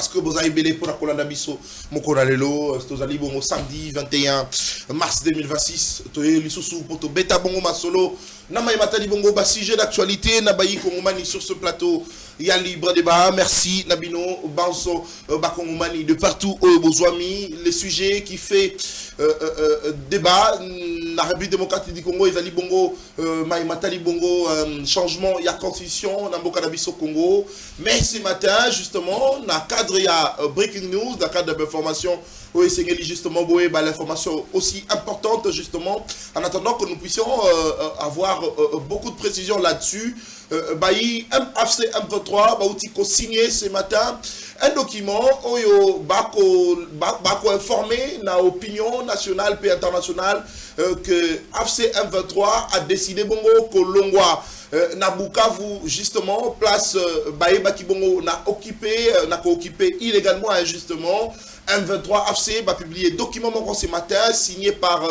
parce que vous avez belé pour la colonne d'abisso, mon coralelo, vous allez bon samedi 21 mars 2026, toye lisusu pour to beta bongo masolo, nama matali bongo ba sujet d'actualité, nabayi kongomani sur ce plateau, il y a libre débat, merci Nabino, Banso, Bakongomani de partout au Bozouami, les sujets qui fait débat, la République démocratique du Congo, ils allient bongo, matali bongo, changement, il y a constitution, Namboka Nabiso Congo, mais ce matin, justement, dans le cadre, il y a breaking news, dans le cadre de l'information, oui, c'est justement l'information aussi importante, justement, en attendant que nous puissions avoir beaucoup de précisions là-dessus. Bayi AFC M23 Baouti ko signé ce matin un document oyo bako informé na opinion nationale et internationale que AFC M23 a décidé bongo kolongwa na Bukavu justement place Baye Bakibongo na occupé illégalement injustement. M23 AFC va publier document ce matin signé par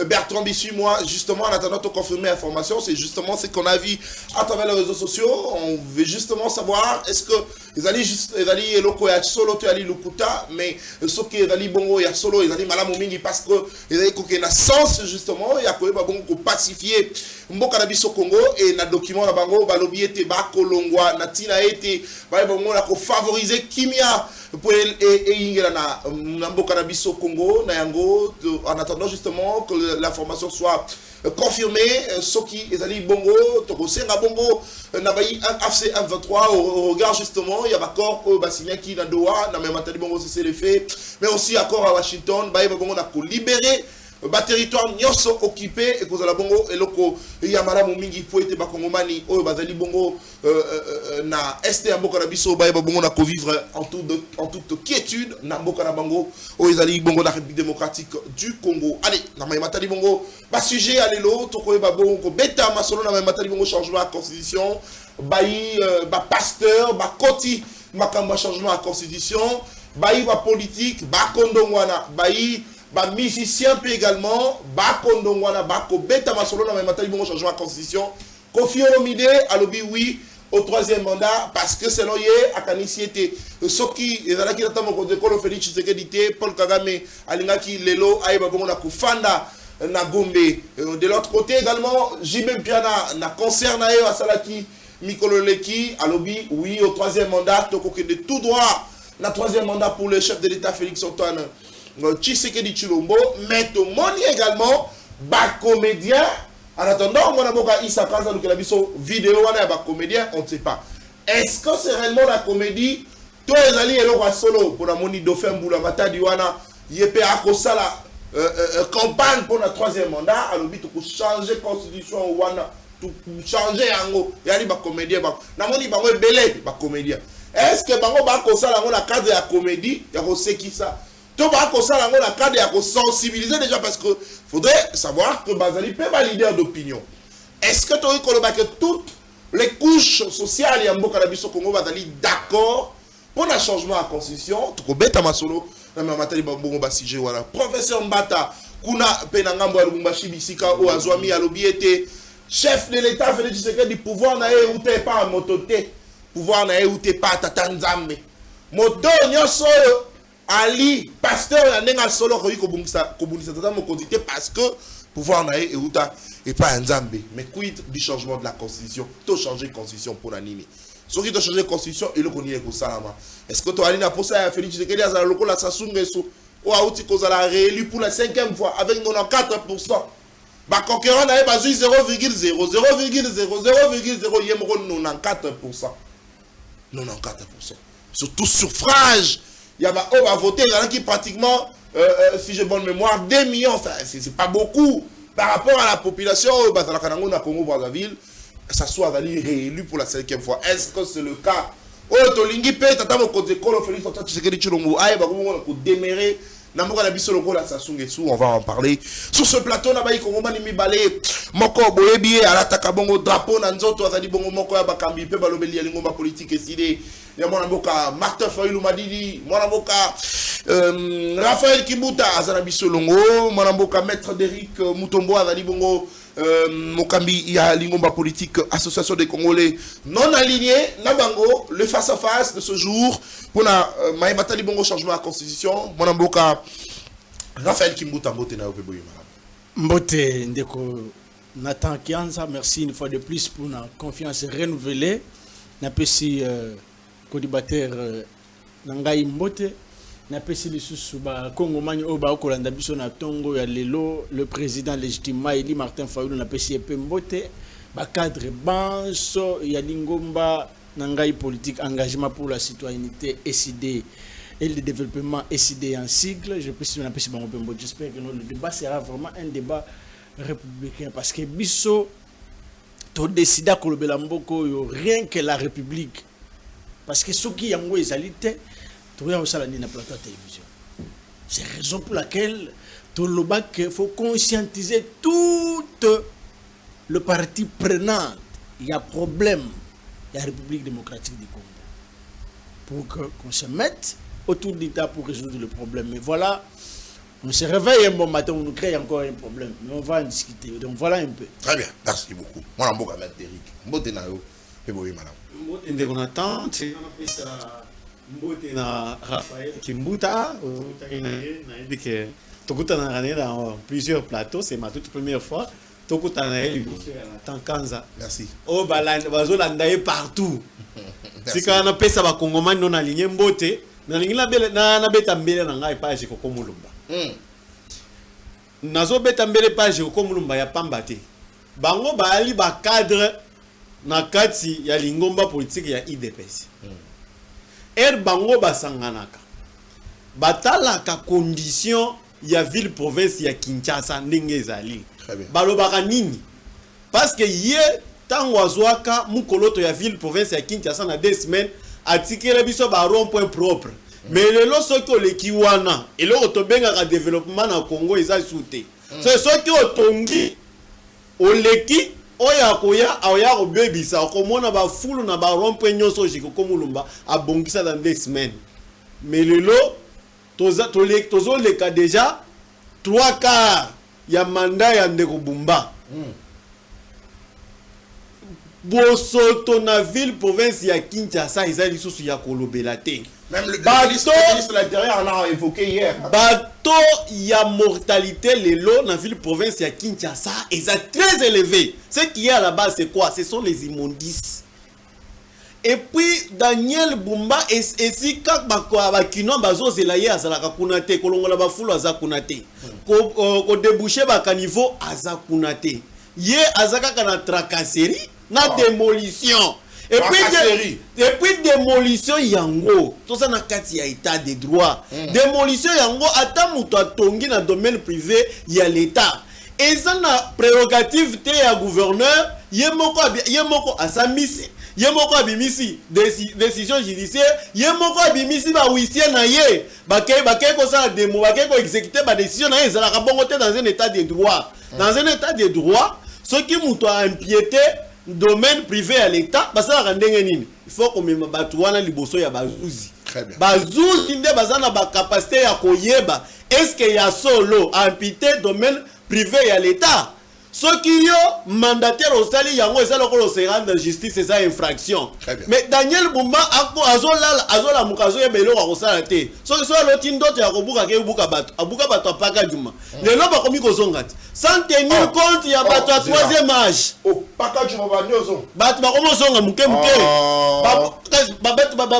Bertrand Bissu. Moi, justement, en attendant de confirmer l'information, c'est justement ce qu'on a vu à travers les réseaux sociaux. On veut justement savoir est-ce que ils allaient loko ya solo tu ali lukuta, mais ce qui ils allaient bongo ya solo ils allaient malamu mingi parce que ils allaient koke na sens justement ya ko ba bongo pacifier mboka na biso Congo et na document na bango ba lobby ete ba kolongwa na tina ete ba bongo na ko favoriser kimia pour ingela na mboka na biso Congo na yango en attendant justement que l'information soit confirmé ce qui est allé bongo tokosenga bongo nabayi AFC M23 au regard justement il y a accord au Bassignan qui na Doha na même atali bongo c'est les faits mais aussi accord à Washington baye bongo na ko libérer ba territoire nyonso occupé et kozala bongo eloko ya malamu mingi po ete bakongomani oyo bazali bongo na este ya mboka na biso baye bongo na ko vivre en toute quiétude na mboka na bango oyo ezali bongo na République démocratique du Congo. Allez na matali bongo ba sujet alelo tokoyeba bongo ko beta masolo na matali bongo changement à constitution bayi ba pasteur ba koti makamba changement à constitution bayi ba politique ba kondongwana bayi ba musicien puis également ba kondongwana ba ko beta masolo na matali bongo changement à constitution Kofi Olomide alobi oui au troisième mandat parce que selon ye akanisi était soki ezalaki nata moko de Kolo Félix Tshisekedi te Paul Kagame alingaki lelo ayeba bongo na kufanda na Gombe. De l'autre côté également Jimem Piana na concert na yo asalaki Mikolo Leki alobi oui au troisième mandat tokoke de tout droit na troisième mandat pour le chef de l'État Félix Antoine Tshisekedi Tshilombo, mais tout le monde également bas comédien. En attendant, on a beaucoup Issa Kaza donc la vidéo on a bas comédien, on ne sait pas. Est-ce que c'est réellement la comédie? Toi les alliés et solo pour la moni dauphin boula mata diwana yepé akosala campagne pour le troisième mandat à l'obit pour changer constitution wana tout changer yango yali bas comédien bas na moni bango belé bas comédien. Est-ce que bango bas kosala ngo la cadre ya comédie ya qui ça? Tout va ça la cadre et sensibiliser déjà parce que faudrait savoir que Bazali peut pas leader d'opinion. Est-ce que tu as que toutes les couches sociales et en Boka Nabiso Congo Bazali d'accord pour le changement à la constitution? Tu peux mettre ma solo dans ma matériel bongo basije voilà. Professeur Mbata kuna penangambo ya Lubumbashi bisika ou azwami alobi était chef de l'État Félix Tshisekedi du pouvoir na e ou te pas mototé pouvoir na e ou te pas tatanzambe moto nyoso Ali, pasteur, il y a un solo qui est parce que pouvoir naé et pas un zambé. Mais quid du changement de la constitution? Tu changer la constitution pour l'animer. Ce qui doit changer la constitution, il est au Salama. Est-ce que tu as pour ça, Félix Tshisekedi, à la locale, ça s'ouvre ou à outil qu'on a réélu pour la 5e fois avec 94%. Bah, concurrent n'a pas 0,0, 0,0, yemro 94%. 94%. Surtout suffrage. Il y a voté, il y en a qui pratiquement, si j'ai bonne mémoire, 2 millions. Enfin, c'est pas beaucoup. Par rapport à la population, na Congo Brazzaville, ça soit réélu pour la 5e fois. Est-ce que c'est le cas? Oh, Tolingi Pe, tata mo kote Kolo Félix Antoine Tshisekedi Tshilombo, aïe, bah, on démérer. Namoka Nabiso Loko la Sasungesu, on va en parler. Sur ce plateau, Nabayi Kongo Manimi Balé, Moko Boebi, Alata Bongo Drapeau, Nanzoto, Azadi Bongo Moko Yabakambi, Pe Balobeli, Lingomba politique et sidé. Il y a mon avocat Martin Fayulu Madidi, mon avocat Raphaël Kibuta, Azanabiso Longo, mon avocat Maître Derrick Mutombo, Azadi Bongo, Mokambi, il y a l'Ingomba politique, association des Congolais non alignés, Nabango, le face-à-face de ce jour, pour la Maïmata Libongo changement à la constitution, mon amboka, Raphaël Kimbuta, Mbote na Opeboyi, madame. Mbote, Ndeko, Nathan Kianza, merci une fois de plus pour la confiance renouvelée. Napesi codibateur Nangai Mbote, napesi lisusu ba Kongomani oba okolanda biso na tongo ya lelo, le président légitimement Eli Martin Fayulu napesi epe Mbote, ba cadre banso ya Lingomba Nangai politique engagement pour la citoyenneté SID et le développement SID en sigle. Je précise napesi bango Mbote. J'espère que le débat sera vraiment un débat républicain parce que biso to décida kolobela mboko yo rien que la république parce que ceux qui yango ezalité to ya osala ni na plateau télévision. C'est la raison pour laquelle to loba que faut conscientiser tout le parti prenant. Il y a problème il y a République démocratique du Congo pour qu'on se mette autour d'État pour résoudre le problème. Mais voilà, on se réveille un bon matin, on nous crée encore un problème. Mais on va en discuter. Donc voilà un peu. Très bien, merci beaucoup. Moi, je suis Maître Eric. Mbote na yo, Opeboyi, madame. Mbote ndeko na temps, c'est Mbote na Raphaël Kimbuta, na dit que tokuta na rané dans plusieurs plateaux, c'est ma toute première fois. Tokuta na ele Nathan Kanza. Merci. Oh balanda bazolanda partout. C'est quand on pesa ba Kongomani non aligné Mbote, na lingila na beta mbele na ngai page ko komulumba. Nazo beta mbele page ko mulumba ya pamba te. Bango baali ba cadre na kati ya Lingomba politique ya IDPS. Bango basanganaka. Batalaka condition ya ville province ya Kinshasa ndenge ezali. Balobaka nini? Parce que ye tango azwaka mukoloto ya ville province ya Kinshasa na 2 semaines atikele biso ba rond-point propre. Mais le soko le kiwana et le otobenga ka développement na Congo eza souté. C'est ce qui otongi oleki oya koya oya obebisa komona ba fulu na ba rond-point nyoso jiko komulumba abongisa dans 2 semaines. Mais le lot tozo le ka déjà 3/4 ya mandat ya Ndeko Bumba. Bosoto na ville province ya Kinshasa eza lisusu ya kolobela te. Même le ministre de l'Intérieur en a évoqué hier. Bateau ya mortalité lelo na ville province ya Kinshasa est très élevé. Ce qui est à la base c'est quoi? Ce sont les immondices. Et puis Daniel Bumba et si quand ba kino bazo zelaye azalaka kunate kolongola ba fulu azakunate. Ko déboucher ba caniveau azakunate. Ye azaka kana tracasserie na démolition. Et puis démolition yango tout ça na kati ya état de droit. Démolition yango ata muto atongi na domaine privé ya l'état. Et ça na prérogative te ya gouverneur yemoko asamisi yemoko abimisi décision judiciaire yemoko abimisi ba huissier na ye bakay ko ça démo bakay ko exécuter ba décision na ye za la bongo te dans un état de droit. Dans un état de droit ce qui muto a impiété domaine privé à l'état basa randenge nini il faut qu'on mema batu wana liboso ya bazuzi. Très bien. Bazuzi nde bazana ba capacité ya koyeba est-ce que ya solo impiété domaine privé à l'état ce qui yo mandataire au sali yango ezalo ko se rendre justice c'est ça infraction. Mais Daniel Bumba azola mukazo ya belo ko sala te so loti ndoto ya kobuka ke buka bato abuka bato apaka juma lelo ba komi ko zongati sans tenir compte ya bato à 3e âge paka juma ba nyozo bato ba komo zonga muke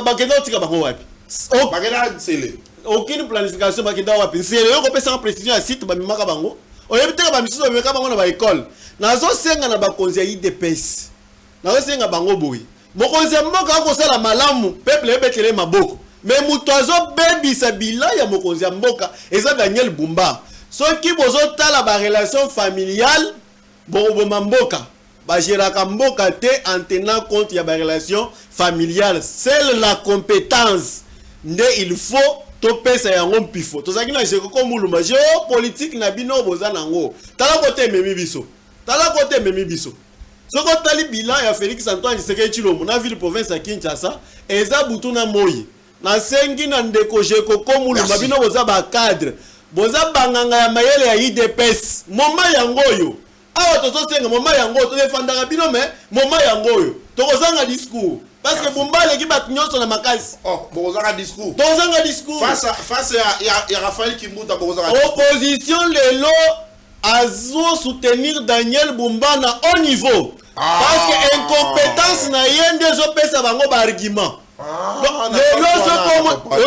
ba kenda tika bango wapi bagena sele aucune planification ba kenda wapi c'est yo ko pesa précision ya site ba mimaka bango oyebiteka ba misusu bameka bango na ba école nazo senga na ba konzi ya IDPS nazo senga bango boyi mokonzi mboka akosala malamu peuple ebetele maboko mais muto azo bebisa bila ya mokonzi mboka eza Daniel Bumba soki bozo tala ba relation familiale bo mboka ba geraka mboka te en tenant compte ya ba relation familiale seule la compétence nde il faut to pesa yango mpifo tozaki na jeko ko muluma géopolitique na bino boza nango tala kote memi biso soko tali bilan ya Félix Antoine Tshisekedi Tshilombo na ville province ya Kinshasa eza butu na moyi na sengi na ndeko jeko ko muluma bino boza ba cadre boza banganga ya mayele ya IDPS moma yango yo awa tozosenga moma yango tozefandaka bino mais moma yango oyo tokozanga discours parce que Bumba aleki bato nyonso na makasi. Oh, bozanga discours. Tozanga discours. Face à Raphaël Kimbuta bozanga discours. Opposition lelo azo soutenir Daniel Bumba na haut niveau. Parce que incompétence na yende zo pesa bango ba argument. Lelo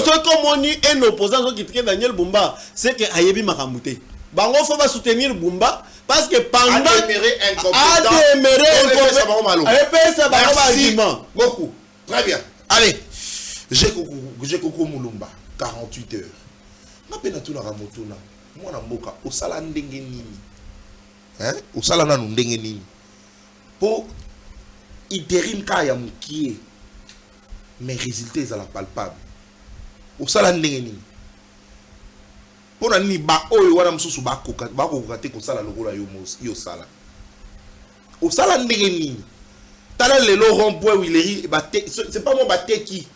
zo comme on dit un opposant qui crée Daniel Bumba, c'est que ayebi makamute. Bango faut ba soutenir Bumba parce que pendant merci beaucoup. Très bien. Allez, j'ai Coco Moulumba 48 heures. Na pena tuna ramotuna. Mwana mboka osala ndenge nini? Hein? Osala na ndenge nini? Po interim ka ya mukie. Mais résultats à la palpable. Osala ndenge nini? Pona ni ba oyo wana msusu ba kokate ko sala lokola yo sala. O sala ndenge nini? Tala le rond-point Willery c'est pas moi baté qui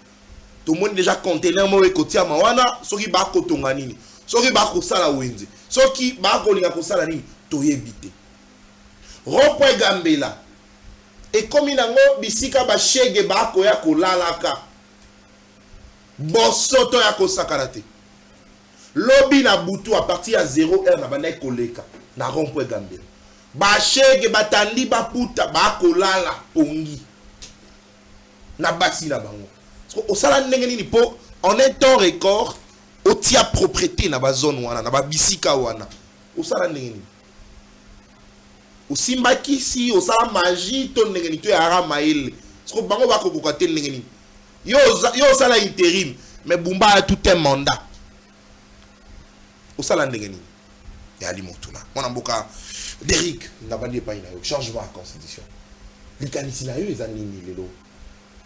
tout le monde déjà conteneur mo ekotia mawana soki ba kotonga nini. Soki ba ko sala wenze. Soki ba ko linga ko sala nini to yebite. Rond-point Gambela. Et comme inango bisika ba shege ba ko ya ko lalaka. Bosoto ya ko sakarate. Lobby na butu à partir à 0 heure na bana koleka na rond-point Gambela. Ba shege batandi ba puta ba kolala pongi. Na basi na bango. Au sala ndenge nini po en un temps record au tia propriété na ba zone wana na ba bisika wana. Au sala ndenge nini. Au simbaki si au sala magie to ndenge nini to ya ramaele. Parce que bango ba ko kokate ndenge nini. Yo sala intérim mais Bumba a tout un mandat. Au sala ndenge nini. Ya limotuna. Mwana mboka Derrick n'abandie pas une changement à la constitution. Les canisi na yo les anini lelo.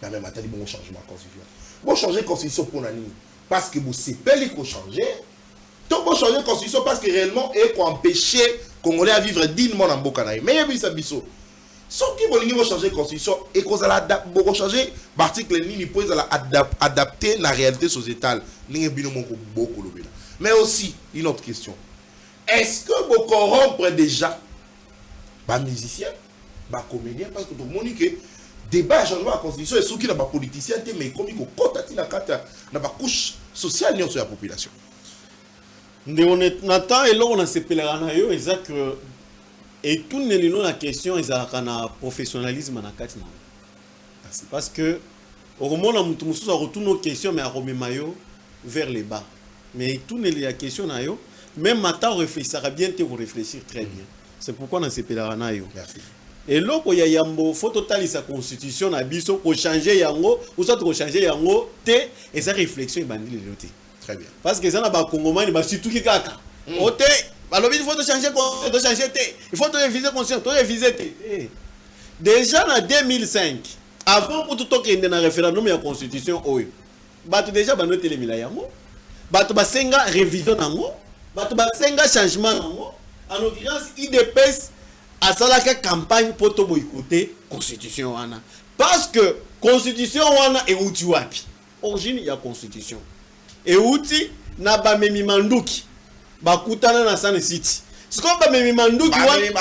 Na même atali bon changement à la constitution. Bon changer la constitution pour nani parce que vous c'est pas les changer. Donc bon changer la constitution parce que réellement et qu'on empêcher Congolais à vivre dignement dans mboka na yo. Mais yebisa biso. Sauf qui vont changer la constitution et qu'on va bon changer l'article nini pour adapter la réalité sociétale. Ninge bino moko beaucoup lobela. Mais aussi une autre question. Est-ce que vous corrompre déjà les musiciens, les comédiens, parce que tout le monde dit que débat et changement de la constitution et ceux qui n'ont pas politiciens, mais comme ils ont la couche sociale de la population. Nathan et là on a ces pèlerins et tout la question est un professionnalisme dans la parce que au moment où nous retourne nos questions mais à maillot vers les bas mais tout la question même maintenant on réfléchira bien pour réfléchir très bien. C'est pourquoi on a ces pèlerins. Et là il y a faut totaler sa constitution na biso pour changer yango ou soit pour changer yango té et sa réflexion est bandit le té. Très bien. Parce que ça na ba congomani ba surtout ki kaka. O té il faut changer té. Il faut réviser constitution, to réviser té. Déjà en 2005 avant pour tout que dans référendum ya constitution oyo. Bato déjà ba noter les mila yango. Bato ba senga révision nango. Bato ba senga changement nango. En l'occurrence IDPS a salaka campagne pour to boycotter constitution wana. Parce que constitution wana e uti wapi. Origine ya constitution. Et uti na ba memi manduki. Ba kutana na San City. C'est comme ba memi manduki wana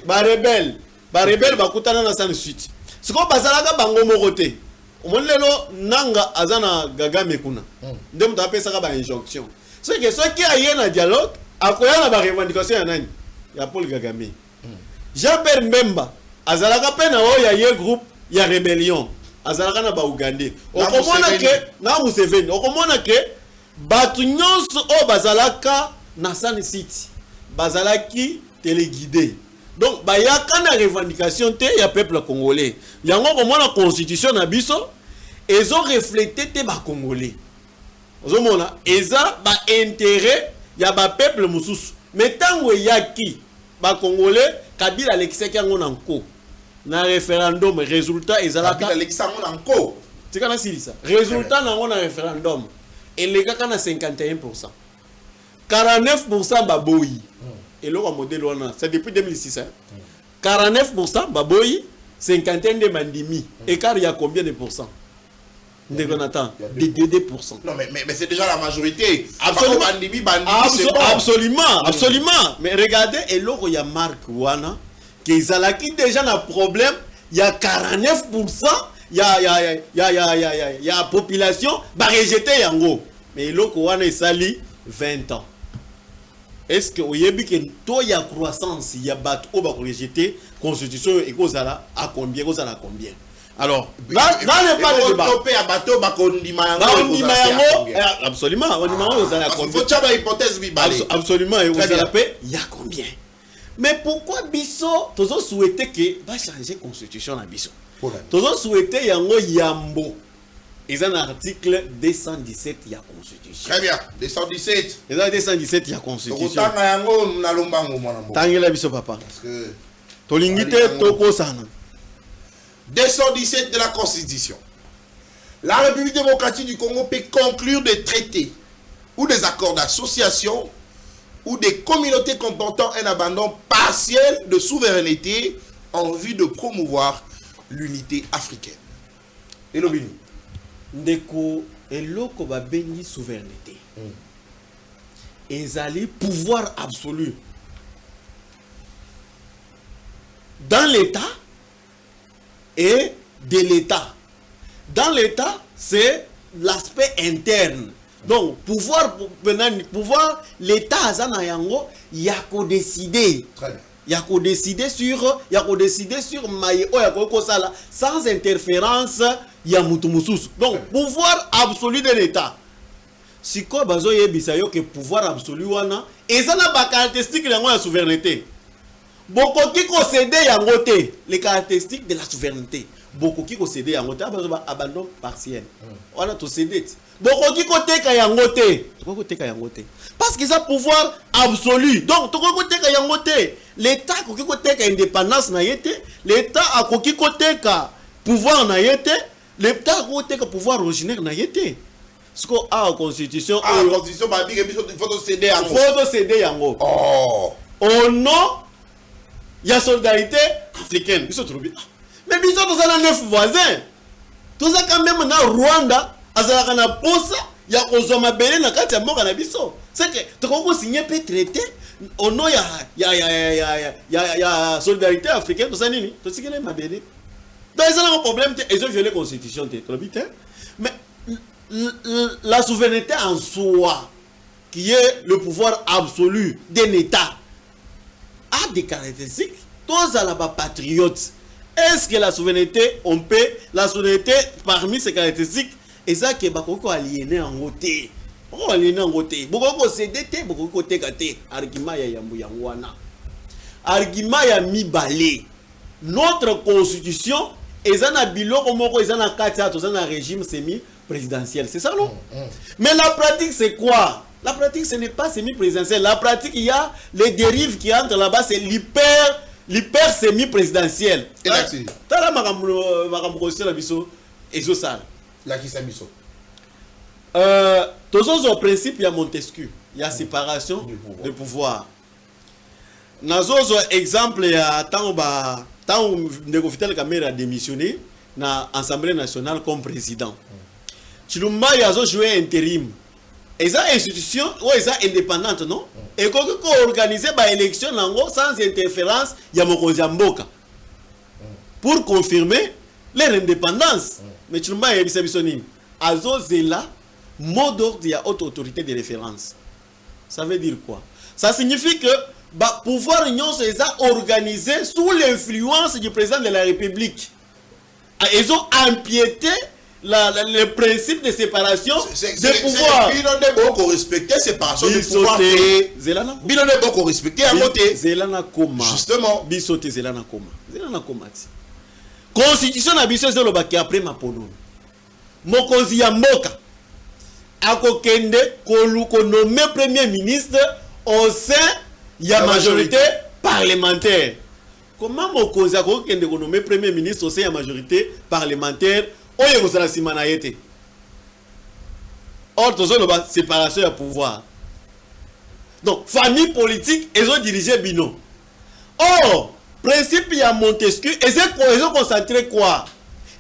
ba rebelle ba kutana na San City. C'est comme ba salaka bango morote. Omonlelo nanga azana gaga mekuna. Ndem ta pesa ka ba injonction. C'est que ceux qui a yé na dialogue akoya na ba revendication ya nani? Ya Paul Kagame. Jean-Pierre Mbemba azalaka pe na o ya ye groupe ya rébellion. Azalaka na ba Ugandais. Okomona ke na Museveni. Okomona ke batu nyonso o bazalaka na San City. Bazalaki téléguidé. Donc bayaka na revendication te ya peuple congolais. Yango komona constitution na biso ezo refléter te ba congolais. Ozomona eza ba intérêt ya ba peuple mususu. Mais tango yaki ba congolais Kabila Alexis yango nanko na référendum résultat ezalaka Kabila Alexis yango nanko tika na silisa résultat nango na référendum elekaka na 51%. 49% baboyi et le modèle wana c'est depuis 2006 hein? 49% baboyi 51 de mandimi écart il y a combien de pourcents? De 2%. Non, mais c'est déjà la majorité. Absolument. Absolument. Mais regardez, et là, il y a Marc Wana. kezalaki déjà na problème, il y a 49%, il y a population ba rejeter yango. Mais loko wana esali 20 ans. Est-ce que oyebi que to ya croissance, il y a bato o ba rejeter constitution et kozala à combien, kozala à combien? Alors, là n'est pas le débat. Absolument, absolument, il y a combien? Mais pourquoi Bisso, tous ont souhaité que va changer la constitution na Bisso? Tous ont souhaité yango yambo. Ils ont un article 217 il y a constitution. Très bien, 217. Ils ont 217 il y a constitution. Tangela Bisso papa. Parce que tolingite toko sana. 217 de la Constitution. La République démocratique du Congo peut conclure des traités ou des accords d'association ou des communautés comportant un abandon partiel de souveraineté en vue de promouvoir l'unité africaine. Et l'obéni. Ndeko eloko ba bengi souveraineté. Ezali pouvoir absolu. Dans l'État et de l'État. Dans l'État, c'est l'aspect interne. Donc, pouvoir l'État azana yango, y a qu'à décider. Il y a qu'à décider sur maïe o ya ko sala sans interférence ya mutumususu. Donc, pouvoir absolu de l'État. Si ko bazo yebisa yo que pouvoir absolu wana ezana ba caractéristique yango ya souveraineté. Beaucoup qui concède yangote les caractéristiques de la souveraineté. Beaucoup qui concède yangote abandon partiel. On a tout cédé. Beaucoup qui côté yangote. Côté yangote. Parce qu'ils ont pouvoir absolu. Donc tout côté yangote. L'État qui côté indépendance na yete. L'État a côté pouvoir na yete. L'État côté pouvoir originaire na yete. Ce qu'on a en constitution. Ah, la constitution bah il faut céder yango. Faut céder yango. Oh. Au nom il y a solidarité africaine. Mais bisous tous les 9 voisins. Tout ça quand même dans Rwanda, azalaka na posa ya kozoma belé na kati ya mboka na biso. C'est que tu ko signer pe traité au nom ya solidarité africaine tout ça nini? Tu sais que les mabélé. Donc ils ont un problème, ils ont violé la constitution mais la souveraineté en soi qui est le pouvoir absolu d'un État a des caractéristiques. Tous à la patriote. Est-ce que la souveraineté, on peut, la souveraineté parmi ces caractéristiques, et ça qui est beaucoup aliéné en côté. Beaucoup aliéné en côté. Beaucoup cédé, beaucoup côté gâté. Argument ya yambu yangwana. Argument ya mi balé. Notre constitution, ils ont un bilan comme ils ont un cadre, ils ont un régime semi-présidentiel. C'est ça non? Mais la pratique c'est quoi? La pratique, ce n'est pas semi-présidentiel. La pratique, il y a les dérives qui entrent là-bas, c'est l'hyper semi-présidentiel. Et là, c'est la qui s'abisso. Tous au principe, il y a Montesquieu. Il y a séparation de pouvoir. Nazo exemple, il y a tant Ndeko Kamere a démissionné dans l'Assemblée nationale comme président. Chilumba, il y a joué intérim. Et ça, institution, ouais, ça indépendante, non? Et quand on organise une élection sans interférence, il y a Mokozamboka. Pour confirmer leur indépendance. Mais tu ne m'as pas dit, Azo Zela, mot d'ordre, il y a haute autorité de référence. Ça veut dire quoi? Ça signifie que le pouvoir union s'est organisé sous l'influence du président de la République. Ils ont empiété le principe de séparation de pouvoir. Bilan de beaucoup respecter séparation de pouvoir. Bilan de beaucoup respecter à côté. Zelana Koma. Justement. Bisote Zelana Koma. Zelana Koma. Constitution na biso zelo baki après Mapolon. Mokonzi ya mboka. Akokende koluko nommé premier ministre au sein ya majorité parlementaire. Comment mokonzi akokende ko nommé premier ministre au sein ya majorité parlementaire? Oye kozala sima na yete. Or tozo loba séparation ya pouvoir. Donc famille politique ils ont dirigé bino. Or principe ya Montesquieu ils ont concentré quoi?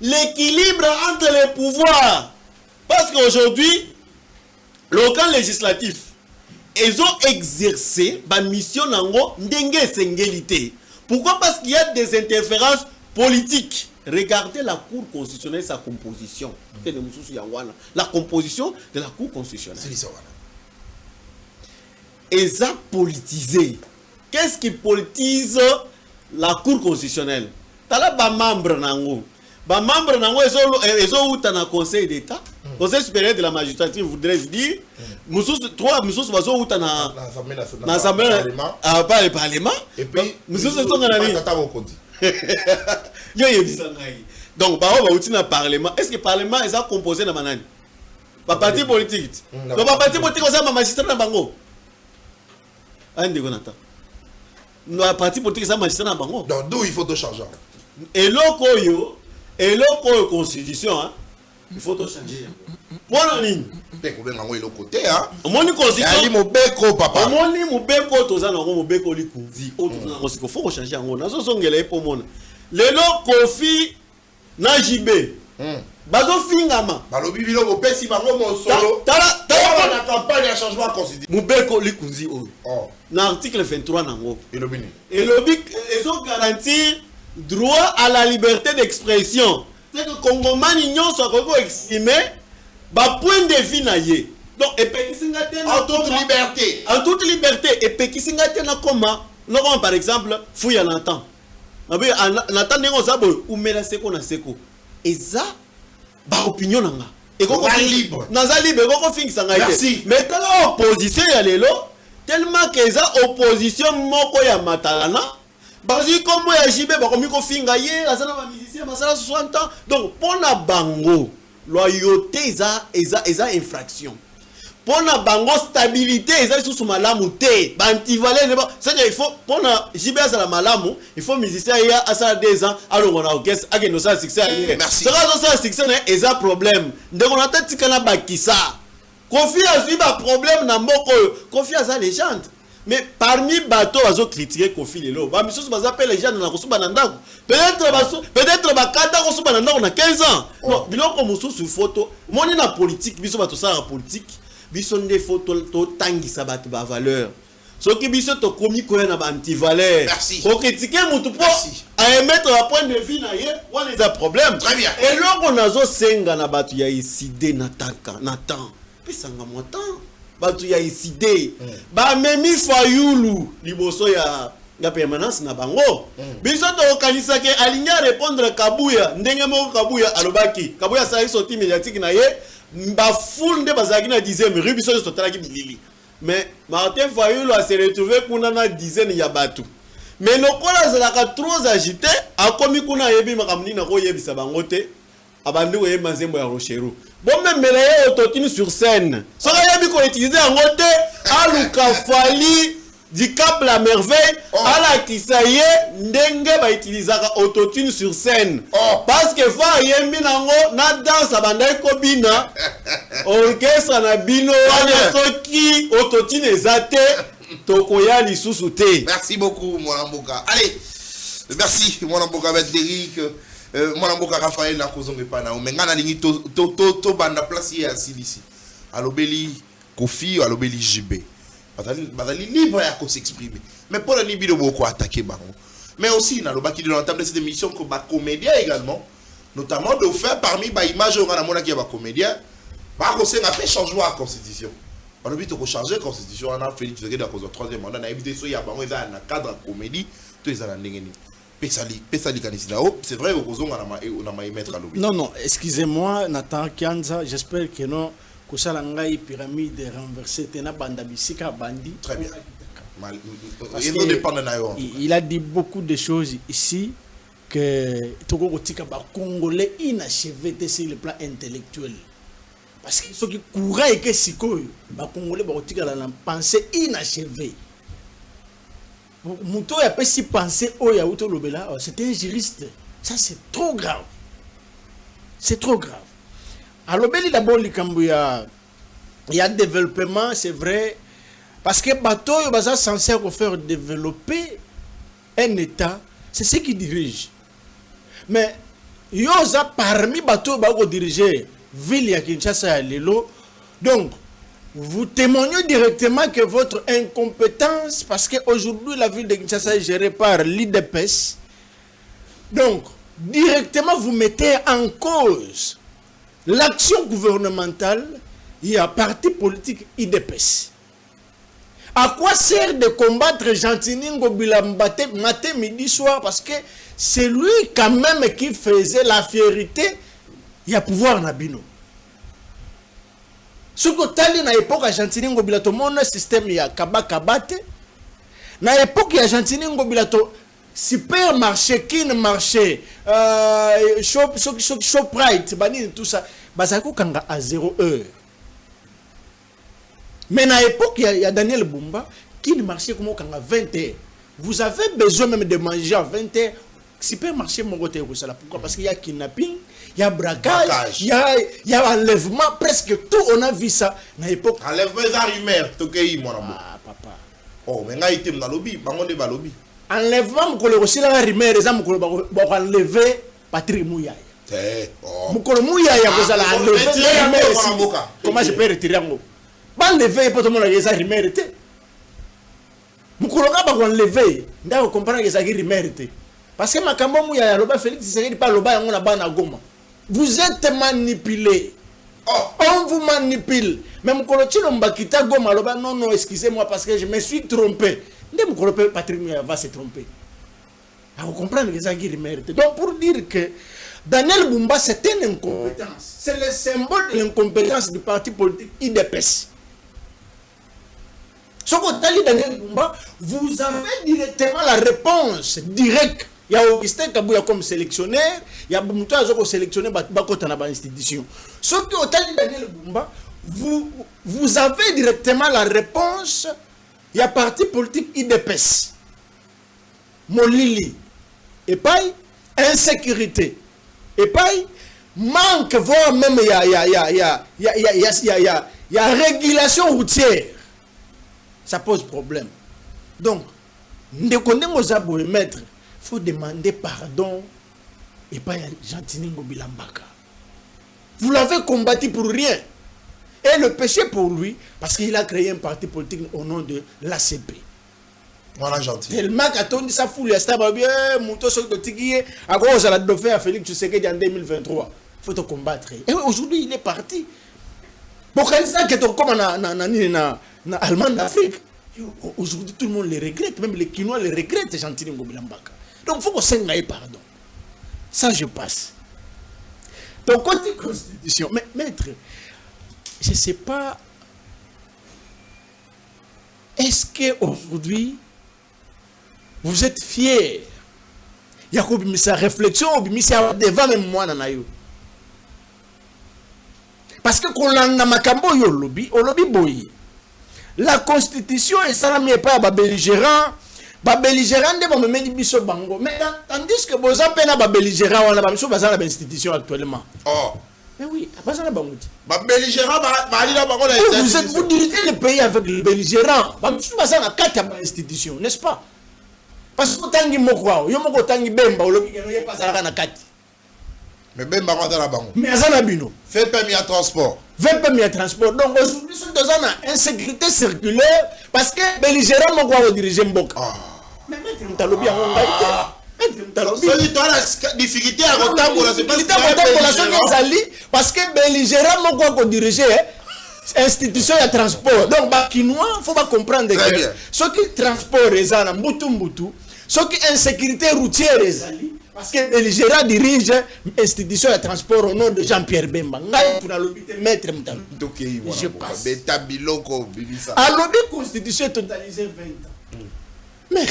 L'équilibre entre les pouvoirs. Parce qu'aujourd'hui le camp législatif ils ont exercé ba mission nango ndenge sengelité. Pourquoi? Parce qu'il y a des interférences politiques. Regardez la Cour constitutionnelle, sa composition. La composition de la Cour constitutionnelle. Et ça politisé. Qu'est-ce qui politise la Cour constitutionnelle? T'as là des membres nango. Des membres nango ils ont eu un conseil d'État. Conseil supérieur de la magistrature voudrait dire. Trois musos ont eu un l'Assemblée pas le Parlement. Et puis musos sont dans la vie. Donc par exemple au Parlement. Est-ce que le Parlement est composé de manani? Pas parti politique. Donc pas parti politique aussi ma magistrat na bango. Ande Gonata. Le parti politique ça magistrat na bango. Donc d'où il faut te changer. Et l'okoyo constitution hein. Il faut te changer. Voilà ligne. T'es combien d'ango il côté hein. Moni constitution. Ali mobeko papa. Moni mobeko toza na mobeko likunzi. Oto na kosiko faut changer ngo. Nazo songela epo mona. Lelo kofi na JB. Bazo fingama. Balobi bilo bopesi bango mon solo. Tala la campagne de changement constitutionnel. Mobeko likunzi o. Oh. Na article 23 nango. Et le bini. Et le BIC, ils ont garanti droit à la liberté d'expression. C'est que Congomans n'ignorent soit qu'on exprimer, bah point de vue naïe. Donc, et en toute liberté. En toute liberté. Et Pékisingate na comment, par exemple, fouille à Nathan. Nathan n'est pas ou mais la seko na seko. Et ça, bah opinion nanga. Et qu'on libre. Naza libre, qu'on finit ça naïe. Merci. Mais quand l'opposition y a les lots. Tellement que ça opposition moko ya matalana bazi comme ya JB ba komi ko finga ye azana ba musicien masala 60 ans donc pona bango loyauté eza infraction pona bango stabilité eza sous malamu te ba antivalent ça il faut pona JB azala malamu il faut musicien ya asala 2 ans alongo na orchestre akeno ça succès merci ça succès eza problème ndeko na tatikana bakisa confiance il a problème na mboko confiance à légende mais parmi bateau azo critiquer Kofi lelo ba misoso bazapela légende na kosuba na ndako peut-être bakata kosuba na ndako na 15 ans non biloko mususu photo moni na politique biso bato sa politique biso nde photo to tangisa bato ba valeur soki biso to komi ko na ba anti valeur ko critiquer mutu po à émettre un point de vue na ye on les a problème très bien et loko nazo senga na bato ya isidé na temps pesanga montant batu ya isidé ba memi fayulu liboso ya permanence na bango biso to kanisa ke alinya répondre kabuya ndenge moko kabuya alobaki kabuya sa sortie médiatique na ye ba foule nde bazaki na 10e rue biso to talaki bilili mais Martin Fayulu a se retrouvé kuna na dizaine ya batu mais lokola zalaka trop agité akomi kuna yebi makamni na ko yebisa bango te abandi ko yeba nzembo ya Rochero. Bon même les autotune sur scène. Ça va bien qu'on utilise en côté à Lukafali du Cap la merveille à la Kisaye ndenge ba utiliser autotune sur scène. Parce que fa yembi nango na danse abandai kobina orchestre na bino wana soki autotune ezate tokoya lisusu te. Merci beaucoup mon amboka. Allez. Merci mon amboka avec Derrick. Mon amboka Raphaël na kozonge pa na mais ngana lingi to banda place ya silisi alobeli Kofi alobeli JB bazali libre ya ko s'exprimer mais pour le libido beaucoup attaquer bango mais aussi na lobaki de l'entame de cette émission que ba comédien également notamment de faire parmi ba image on a mona ki ba comédien ba ko senga fait changement à constitution on obi to ko changer constitution on a fait de la cause du troisième mandat na éviter so ya bango eza na cadre comédie to eza na ndenge ni. C'est vrai, on a mettre à l'objet. Non, excusez-moi, Nathan Kianza, j'espère que non, que ça l'angaï pyramide renversée, tena banda bisika bandi. Très bien. Il a dit beaucoup de choses ici que Togo Tika ba Congolais inachevé sur le plan intellectuel. Parce que ce qui courait et que si quoi, ba Congolais ba Tika la pensée inachevée. Mouto a pas si pensé au Yaouto Lobela, c'était un juriste. Ça c'est trop grave. C'est trop grave. Alors Beli d'abord il y a développement, c'est vrai, parce que bateau est censé faire développer un État, c'est ce qui dirige. Mais yoza parmi bateau ba diriger ville ya Kinshasa ya lelo. Donc vous témoignez directement que votre incompétence, parce qu'aujourd'hui la ville de Kinshasa est gérée par l'IDPS, donc directement vous mettez en cause l'action gouvernementale. Il y a un parti politique IDPS. À quoi sert de combattre Gentini Ngobila matin, midi, soir? Parce que c'est lui quand même qui faisait la fierté. Il y a pouvoir Nabino. Ce que tali na époque à Gentini Ngobila to mon système ya kabakabate. Na époque ya Gentini Ngobila to supermarché, kin marché, Shoprite, bani tout ça. Bazako kanga à 0 heure. Mais à l'époque, il y a Daniel Bumba qui ne marchait comme à 20 heures. Vous avez besoin même de manger à 20 heures. Supermarché, mon côté, pourquoi? Parce qu'il y a kidnapping, il y a braquage, il y a enlèvement, presque tout, on a vu ça à l'époque. Enlèvement des rumeurs, mon amour. Ah, papa. Oh, mais là, il était dans le lobby, dans le lobby. Enlèvement, je aussi la rumeur, les gens vont enlever Patrick Mouyaya. Mukolo Mouyaya, vous allez enlever. Comment je peux retirer un mot? Enlever pour tout le monde qui est mérité. Vous enlever, vous comprenez que ça est mérité. Parce que Makambo Mouya Loba Félix Tshisekedi pas Loba on a bana Goma. Vous êtes manipulé. On vous manipule. Même Kolotino Mbakita Goma Loba non excusez-moi parce que je me suis trompé. Ndem Kolope Patrick Mouya va se tromper. Vous comprenez que ça est mérité. Donc pour dire que Daniel Bumba c'est une incompétence. C'est le symbole de l'incompétence du parti politique IDPS. Ce que Daniel Bumba, vous avez directement la réponse directe. Il y a Augustin Kabouya comme sélectionnaire, il y a Boumouta comme sélectionnaire dans l'institution. Ce que Daniel Bumba, vous avez directement la réponse. Il y a parti politique IDPS. Molili. Et pas insécurité. Et pas manque, voire même il y a régulation routière. Ça pose problème. Donc, il faut demander pardon et pas Gentini Ngobilambaka. Vous l'avez combattu pour rien. Et le péché pour lui, parce qu'il a créé un parti politique au nom de l'ACP. Voilà, gentil. Tellement quand on dit ça, fout les stars, bien, Mouto Sototigui, à cause de la dauphin à Félix Tshisekedi en 2023. Il faut te combattre. Et aujourd'hui, il est parti. Pour qu'elle sache que tu comme en Allemagne d'Afrique. Aujourd'hui, tout le monde les regrette. Même les Kinois les regrettent, Gentini Ngobilambaka. Donc, il faut qu'on s'engaille pardon. Ça, je passe. Donc, côté constitution, mais maître, je ne sais pas, est-ce qu'aujourd'hui, vous êtes fiers? Il y a sa réflexion, devant même moi, parce que quand on a makambo yo lobby, au lobby boy. La constitution est salamée pas à belligérant. Belligérant de bon meni biso bango. Mais tandis que vous avez pas belligérant on a pas biso bazana institution actuellement. Oh. Mais oui, bazana bango. Belligérant Vous dirigez le pays avec les belligérants. Biso bazana quatre institution, n'est-ce pas? Parce que tangi moko yo moko tangi bemba au lobby que pas ça na quatre. Mais bemba kwa la bango. Mais azana bino. Fait permis à transport. 20 permis à transport. Donc aujourd'hui, nous sommes en insécurité circulaire parce que belligérant m'a quoi diriger Mboka. Mais maître Mtalobi a engagé. Maître Mtalobi. La difficulté à retard pour la parce que belligérant m'a quoi diriger institution de transport. Donc Bakinois, il faut pas comprendre que ce qui transport les gens mbutu, ce qui insécurité routière les alliés. Parce que le gérant dirige l'institution de transport au nom de Jean-Pierre Bemba. Maître Mtalo. Je passe. À l'objet constitution totalisée 20 ans. Mais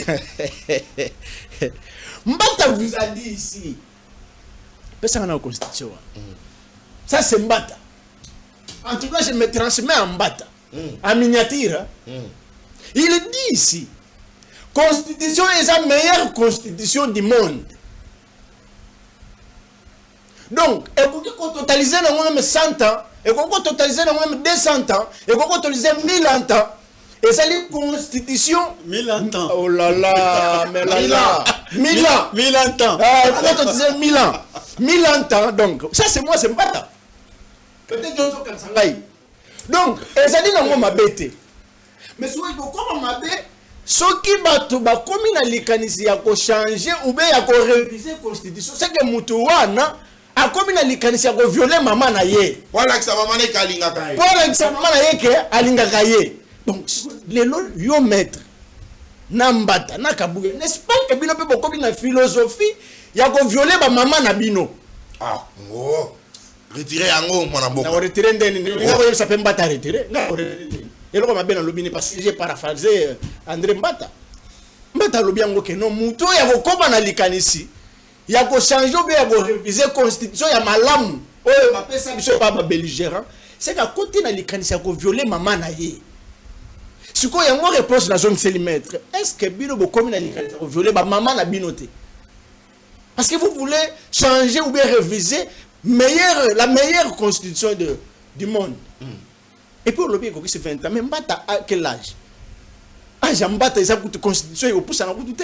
Mbata vous a dit ici. Ça c'est la constitution. Ça c'est Mbata. En tout cas, je me transmets en Mbata. En miniature. Il dit ici. Constitution est la meilleure constitution du monde. Donc, et vous totalisez même 100 ans, et vous totalisez même 200 ans, et vous totalisez 1000 ans, et c'est une constitution. 1000 ans. Oh là là, mais là. 1000 ans. 1000 ans. Vous totalisez 1000 ans. 1000 ans, donc, ça c'est moi, c'est Mbata. Peut-être que je suis Donc, ezali nango mabete. Mais soki kokoma mabe, soki bato bakomi na likanisi ya ko changer ou bien ya ko réviser constitution, c'est que mutu wana akomi na likanisi ya ko violer maman na ye. Voilà que ça maman ne kalinga kai. Voilà que ça maman na ye ke alingaka ye. Donc lelo yo maître na mbata na kabuge, n'est-ce pas que bino pe bokomi na philosophie ya ko violer ba maman na bino. Ah, oh. Retirer yango mwana Na boko. retirer ndeni, ngo ça peut mbata retirer. Na retirer. Et là, on m'a bien lobby parce que j'ai paraphrasé André Mbata. Mbata lobby en que non, muto ya ko koma na likanisi. Ya ko changer ou bien ya ko réviser constitution ya malamu. Oyo ba pesa biso pa ba belligérant. C'est qu'à côté na likanisi ya ko violer maman na ye. Siko ya ngo réponse na zone maître. Est-ce que bino bo komi na likanisi ya ko violer ba maman na binoté? Parce que vous voulez changer ou bien réviser la meilleure constitution du monde. Et puis, le bien que c'est 20 ans, mais Mbata à quel âge? Âge Mbata, ils ont une constitution, ils poussent à la route.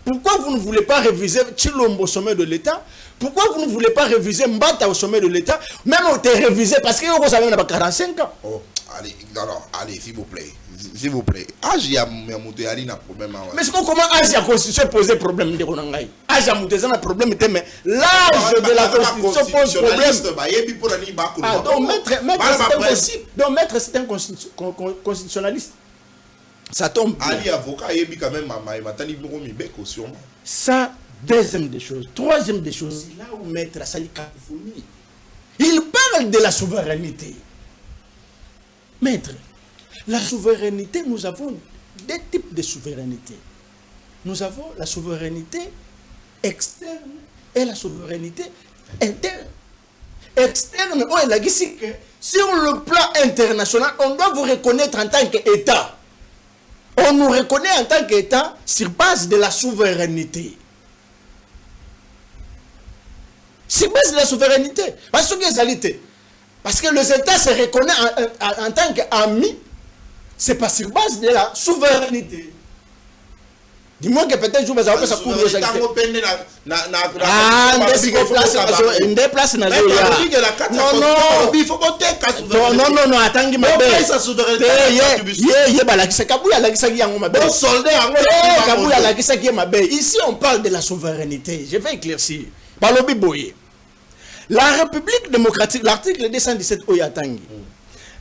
Pourquoi vous ne voulez pas réviser Chilombo au sommet de l'État? Pourquoi vous ne voulez pas réviser Mbata au sommet de l'État? Même on t'a révisé parce que vous avez 45 ans. Oh, allez, non, allez, s'il vous plaît. S'il vous plaît. Âge, il y a un problème. Mais c'est comment âge la constitution pose problème de Ronangaï? Âge a un problème, mais l'âge de la constitution pose problème. Ah, donc maître, c'est impossible. Donc maître, c'est un constitutionnaliste. Ça tombe. Ali avocat, il y a quand même sûrement. Ça, deuxième des choses. Troisième des choses, c'est là où maître a sali cacophonie. Il parle de la souveraineté. Maître, la souveraineté, nous avons deux types de souveraineté. Nous avons la souveraineté externe et la souveraineté interne. Externe, oh, il a dit que sur le plan international, on doit vous reconnaître en tant qu'État. On nous reconnaît en tant qu'État sur base de la souveraineté. Sur base de la souveraineté. Parce que les États se reconnaissent en tant qu'amis. C'est pas sur base de la souveraineté. Dis-moi que peut-être je vais avoir ça pour le Ah, des places non, non, attends, ma belle. Ici, on parle de la souveraineté. Je vais éclaircir. La République démocratique, l'article 217 Oyatangi.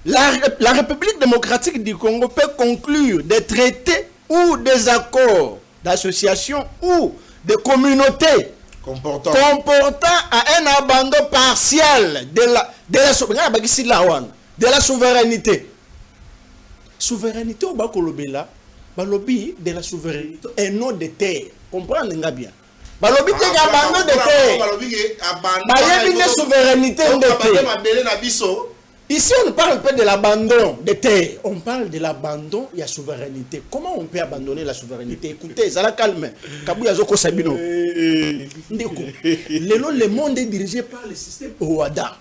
La République démocratique du Congo peut conclure des traités ou des accords d'association ou de communauté comportant à un abandon partiel de la souveraineté. Souveraineté au Bakolobela, balobi de la souveraineté et non de terre. Comprenez bien. Balobi de abandon de terre. Balobi de souveraineté de terre. Ici, on ne parle pas de l'abandon de terre. On parle de l'abandon et la souveraineté. Comment on peut abandonner la souveraineté? Écoutez, ça la calme. Kabouya Zoko Sabino. Le monde est dirigé par le système OADA.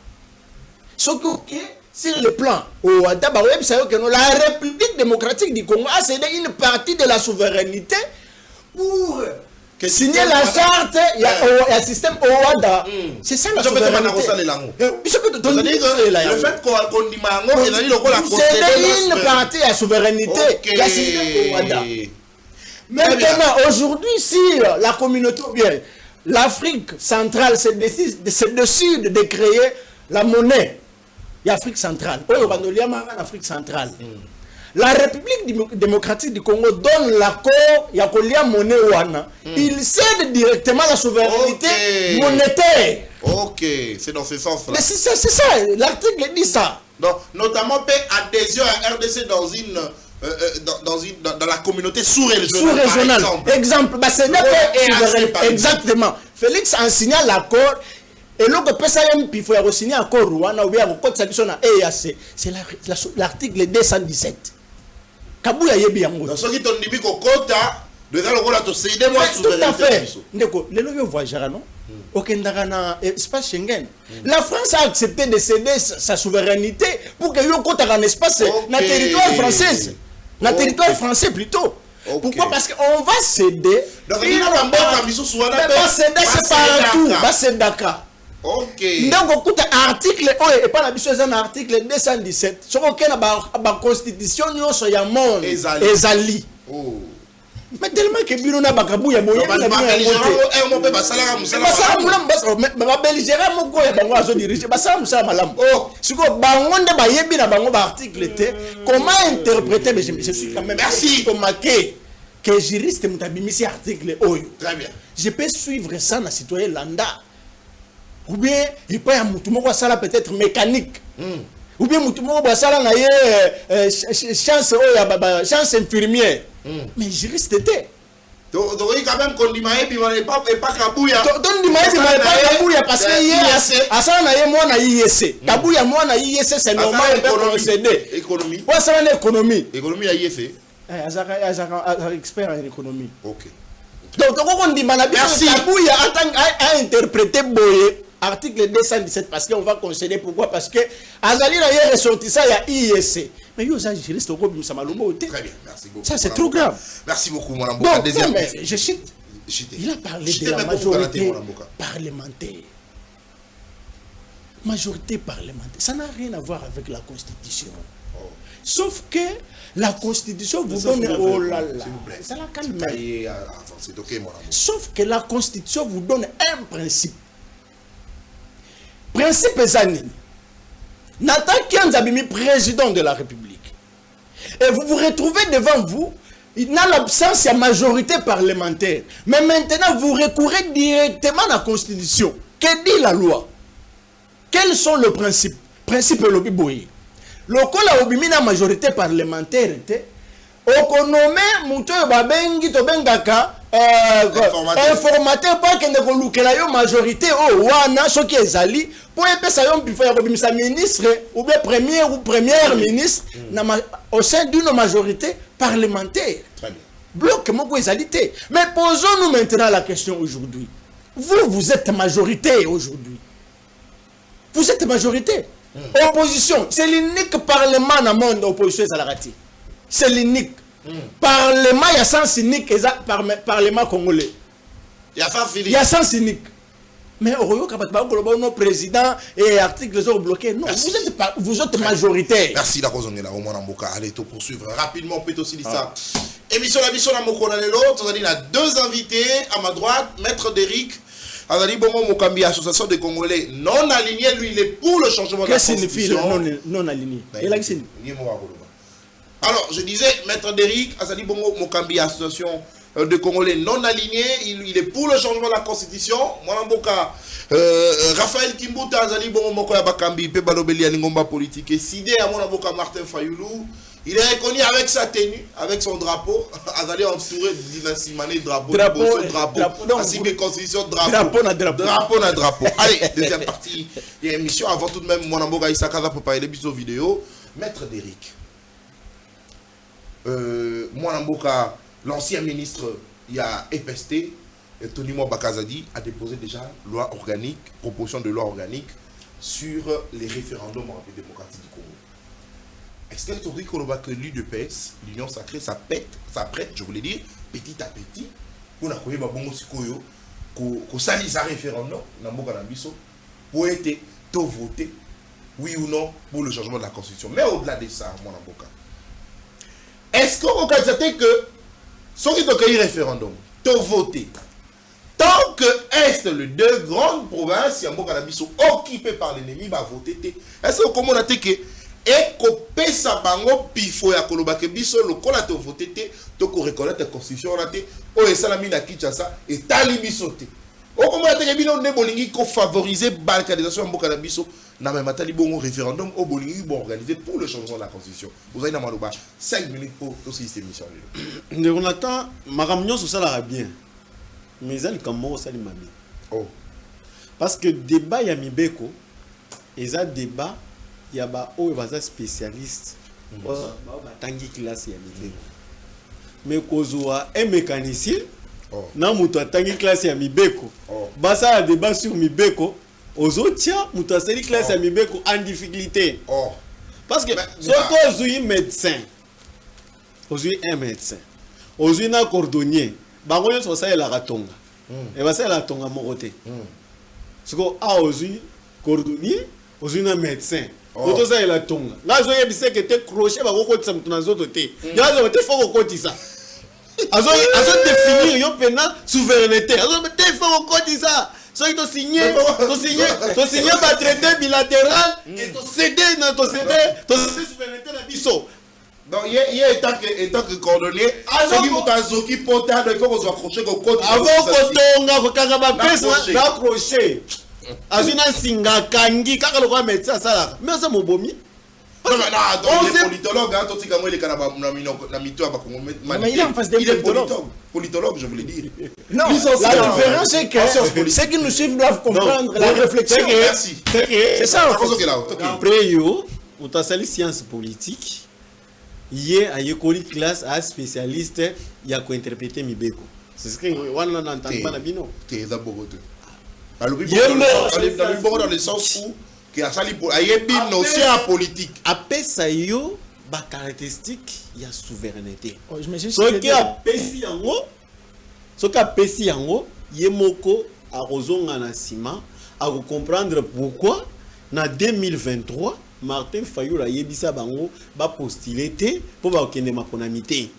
Sauf que, sur le plan OADA, la République démocratique du Congo a cédé une partie de la souveraineté pour signer la charte, il y a un système OADA. C'est ça la souveraineté. Le fait qu'on dit c'est une partie de la souveraineté. Il y a un système OADA. Maintenant, aujourd'hui, si la communauté, bien, l'Afrique centrale se décide de créer la monnaie, l'Afrique centrale. L'Afrique centrale. La République démocratique du Congo donne l'accord, il y a la monnaie ouana. Il cède directement la souveraineté monétaire. Ok, c'est dans ce sens-là. C'est ça, l'article dit ça. Donc, notamment, adhésion à RDC dans la communauté sous-régionale. Sous-régionale. Exemple, c'est exactement. Félix en signant l'accord. Et là, il faut signer l'accord Rwanda ou bien EAC. C'est l'article 217. Kabouya yebi yango. Donc, ceux qui t'ont dit que Kota, de là, on a tout cédé, moi, tout à fait. Ndeko, les lois voyageurs, non? Aucun dans espace Schengen. La France a accepté de céder sa souveraineté pour que yo Kota un espace na territoire français. Na territoire français plutôt. Pourquoi? Parce qu'on va céder. Donc, il y a un bon camion sous c'est partout. C'est Dakar. Ok. Donc écoute article et pas la biso un article 217 sur auquel la constitution nyonso ya monde ezali. Oh. Mais tellement que bino na bakabu ya boye na bino mon père basala musala. Ba belligérant moko ya bango azo diriger basala musala malamu. Oh, siko bango nde ba yebi na bango ba article te comment interpréter mais je suis quand même merci tomaké que juriste mutabimisi article oyo. Très bien. Je peux suivre ça na citoyen lambda. Ou bien il peut y avoir ça peut-être mécanique. Ou bien ça chance infirmière. Mais juriste était. Donc il quand même qu'on dit pas kabouya. Donc dit pas kabouya parce que ça na yé moi na IEC. Kabouya moi na IEC c'est normal de procéder. Économie. Ouais ça na économie. Économie à IEC. Expert en économie. OK. Donc on dit merci kabouya a interprété boye article 217 parce qu'on va concéder pourquoi parce que Azali na yé ressortissant il y a IEC. Mais yo ça juriste au comme ça malumba. Très bien, merci beaucoup. Ça c'est trop grave. Merci beaucoup mon Amboka. Deuxième je cite. Il a parlé de la majorité parlementaire. Majorité parlementaire, ça n'a rien à voir avec la Constitution. Oh. Sauf que la Constitution vous donne oh là là. Ça la calme. Sauf que la Constitution vous donne un principe. Principe Zanini. Nathan Kianzabimi, président de la République. Et vous vous retrouvez devant vous, il n'a l'absence de majorité parlementaire. Mais maintenant, vous recourez directement à la Constitution. Que dit la loi? Quels sont les principes? Principe le biboyi. Le cas où il y a majorité parlementaire, okonome muto babengi to bengaka informateur pas que ne kolukela yo majorité o wana soki ezali pour epesa yo mpifa ya kobimisa ministre ou bien premier ou première ministre au sein d'une majorité parlementaire. Très bien. Bloc moko ezali te. Mais posons-nous maintenant la question aujourd'hui. Vous êtes majorité aujourd'hui. Vous êtes majorité. Opposition, c'est l'unique parlement dans le monde opposition ezalakati. C'est l'unique. Parlement, il y a sens unique, parlement congolais. Il y a sens unique. Il y a sens unique. Mais au nos présidents et articles sont bloqués. Non, vous êtes majoritaire. Merci la Rosongela, au moins Mboka. Allez, tout poursuivre rapidement, peut aussi dire ça. Émission la mission à Moko Nanelo, on a deux invités à ma droite, Maître Derrick. Azali Bongo Mokambi, association des Congolais non alignés, lui il est pour le changement de la Constitution. Qu'est-ce que signifie non aligné? Alors, je disais, Maître Derrick, Azali Bongo Mokambi, association de Congolais non alignés, il est pour le changement de la Constitution. Mwanamboka, Raphaël Kimbuta, Azali Bongo Mokoya Bakambi, Pebalobeli Alingomba politique, et Sidé à Mwanamboka Martin Fayoulou. Il est reconnu avec sa tenue, avec son drapeau. Azali entouré de dynastie mané, drapeau, ainsi que constitution, drapeau. Drapeau. Allez, deuxième partie de l'émission. Avant tout de même, Mwanamboka Isakaza pour parler des vidéos. Maître Derrick. Mwanamboka, l'ancien ministre, il y a EPST, Tony Bakazadi a déposé déjà loi organique, proposition de loi organique sur les référendums en République démocratique du Congo. Est-ce que l'UDPS, l'Union sacrée, ça prête, je voulais dire, petit à petit, pour la Koye Babongo Sikoyo, qu'on salisse un référendum, pour être voté, oui ou non, pour le changement de la Constitution. Mais au-delà de ça, Mwanamboka, est-ce qu'on peut constater que ceux qui ont un référendum, ont voté, tant que Est, les deux grandes provinces, occupées par l'ennemi, va voter, est-ce qu'on a dit que et qu'on pesa bango pifo ya kolobake biso lokola to voté te to ko reconnaître la constitution raté o esalami na Kinshasa et tali biso te o ko mona te bino ne bolingi ko favoriser balkanisation mboka na biso na même atali bongo référendum o bolingi bon organisé pour le changement de la constitution. Vous avez na maloba 5 minutes pour tout cette émission là. On attend maramnyo so ça bien. Mais elle comme ça mami. Oh. Parce que débat ya mibeko et ça débat il y a des spécialistes tangi classe ya mibeko mais kozwa un mécanicien na muto tangi classe ya mibeko basa a débat sur mibeko ozotia muto seli classe ya mibeko en difficulté parce que surtout ozui médecin ozui un médecin ozui na cordonnier bango nyonso ça la ratonga et basa la tonga moroté c'est que a aussi cordonnier aussi un médecin Oh. ça il a tonga là zo yebise que te crochet ba ko kotisa mtu nazoto te ya zo te faut kotisa azo définir yo pena souveraineté azo te faut kotisa so il to signer ba traité bilatéral et to céder na to céder souveraineté na biso. Donc, il étant que coordonné, celui qui a zoki portable, il faut qu'on soit accroché au côté. Avant kotonga ko kanga ba pesa na crochet. Azina singa kangi kaka le roi médecin ça mais ça mobomi. Non, mais non, les politologues, hein, Toti Kamwe, les Canabas, la mito, mais il est en face des politologues. Politologue, je voulais dire. Non, la différence c'est que ceux qui nous suivent doivent comprendre la réflexion. Merci. C'est ça, en fait. Après, yo, on t'a sali science politique. Hier, à l'école classe, à spécialiste, il y a quoi interpréter Mibeko. C'est ce que on n'entend pas la bino. T'es d'abord. Alors, dans le sens où il y a une notion politique. Après ça, yo, ba caractéristique, il y a souveraineté. Ce qui a pesi yango, yemoko a rozonga na sima, à comprendre pourquoi, na 2023, Martin Fayulu a yebisa bango ba postuler te pour ba kende maponamité.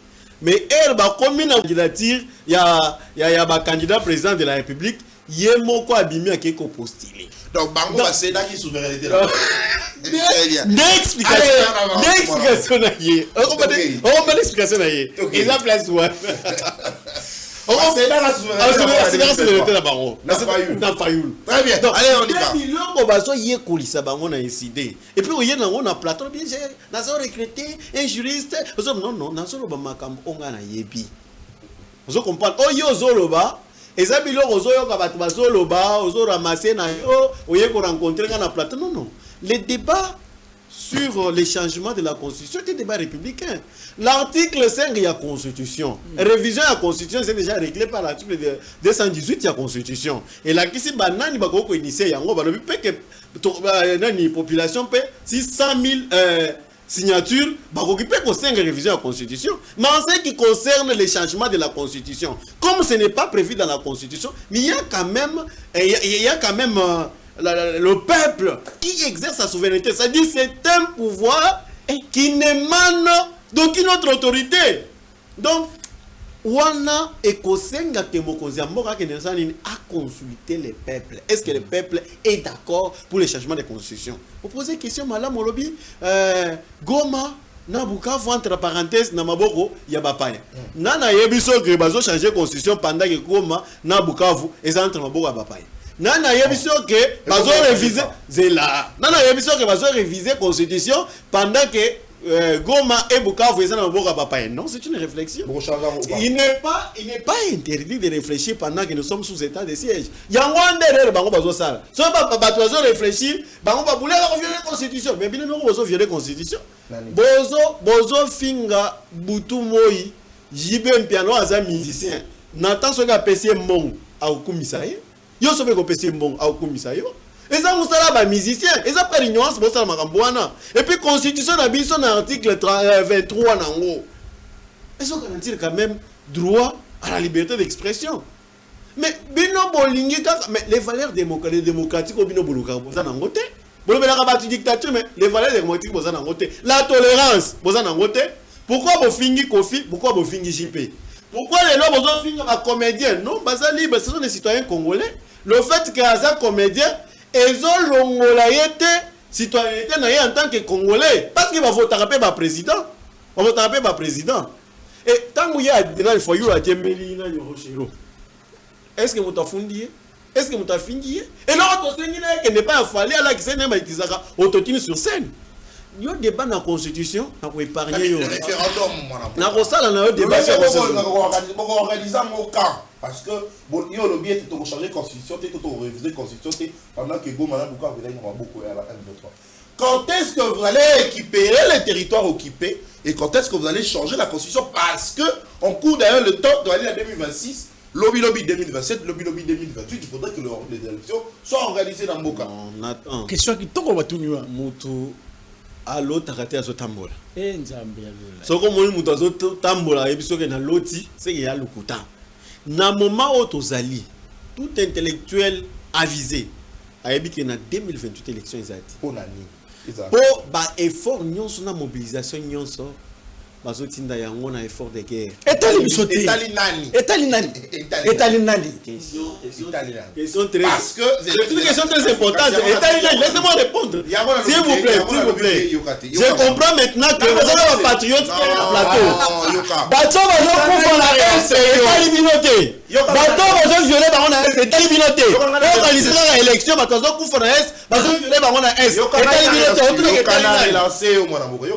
Mais elle ba comme na candidature ya ba candidat président de la République, yemoko abimi akeko postuler. Donc bango ba c'est là qui souveraineté là. D'explication na yé. On va l'explication na yé. Et la place ouais. C'est là la souveraineté là bango. Na Fayulu. Très bien. Allez on y va. Biloko baso yé kolisa bango na incidé. Et puis oyé nango na plateau bien j'ai na so recruter un juriste. Non na so ba makambo onga na yebi. Vous comprenez? Oyo zoloba eza biloko ozoyoka bato bazoloba ozo ramasser na yo oyé ko rencontrer na plateau. Non. Les débats sur les changements de la Constitution, c'est un débat républicain. L'article 5, il y a Constitution. Révision de la Constitution, c'est déjà réglé par l'article 218, il y a Constitution. Et là, qui c'est banani bako initié yango balobi pe que nani population pe 600 000 signatures bako ki pe ko 5 révision de la Constitution. Mais en ce qui concerne les changements de la Constitution, comme ce n'est pas prévu dans la Constitution, mais il y a quand même le peuple qui exerce sa souveraineté. C'est-à-dire c'est un pouvoir qui n'émane d'aucune autre autorité. Donc, Wana Ekosenga Kemokozia Mboka Kenesanine a consulté le peuple. Est-ce que le peuple est d'accord pour les changements de constitution? Vous posez une question, Madame Molobi. Goma, Nabukavu, entre parenthèses, Namaboko, Yabapaya. Nana Yebiso Grebazo changer constitution pendant que Goma, Nabukavu, et entre Maboko Yabapaya. Nana yebiso que bazo réviser zela. Nana yebiso que bazo réviser constitution pendant que Goma et Bukavu ils sont en papa. Non, c'est une réflexion. Il n'est pas interdit de réfléchir pendant que nous sommes sous état de siège. Yangwande derrière bango bazo sala. So ba bazo réfléchir, bango ba bouler violer la constitution. Mais bien non bazo violer constitution. Bozo finga butu moi jibe piano aza musicien. Nathan soka PC mbong au commissaire. Yo sobe ko pesi mbong au komisa yo eza musala ba musicien eza par ignorance bo sala makambo wana et puis constitution na biso na article 23 nango eso garantir quand même droit à la liberté d'expression. Mais bino bolingi mais les valeurs démocratiques au bino boluka boza nango te bolobela ka batu dictature mais les valeurs démocratiques boza nango te la tolérance boza nango te. Pourquoi bo fingi Kofi pourquoi bo fingi JP? Pourquoi les gens besoin de faire un comédien? Non, baza libre, ce sont des citoyens congolais. Le fait que un comédien, ils ont l'ongolaïté, citoyenneté en tant que congolais, parce qu'il va voter un président. On va voter un président. Et tant qu'il y a il faut y aller à est-ce que vous t'avez fondé? Est-ce que vous t'avez fini? Et là, on n'est pas affalé à la scène, mais ils ont autotune sur scène. Il y a un débat dans la Constitution, on peut épargner le référendum. Na kosala na débat sur la Constitution. Organiser mon cas parce que bon, il y a le biais de changer constitution, de réviser constitution pendant que Goma na Bukavu il y a beaucoup à la M23. Quand est-ce que vous allez récupérer les territoires occupés et quand est-ce que vous allez changer la constitution parce que on court d'ailleurs le temps d'aller à 2026. Lobby 2027, lobby 2028, il faudrait que les élections soient organisées dans Mboka. On attend. Question qui tombe à tout nu. Mutu à l'autre arrêté à ce tambour. Eh Nzambia. Ce qu'on m'a dit à ce tambour et puis ce que na loti, c'est qu'il y a le couteau. Na moment où tozali, tout intellectuel avisé, ayebi que na 2028 élection ezati Pour Nani. pour ba effort nyonso na mobilisation nyonso bazotinda yango na effort de guerre. Etali biso te. Etali nani. Etali nani. Etali Etali nani. Question très. Parce que c'est une question très importante. Etali nani. Laissez-moi répondre. S'il vous plaît, s'il vous plaît. Je comprends maintenant que vous êtes un patriote qui est à plateau. Bato bazo kufa na S etali binote. Bato bazo violer bango na S etali binote. Organiser la élection bato bazo kufa na S bazo violer bango na S etali binote. On trouve etali nani. Relancer au mwana boko. Yo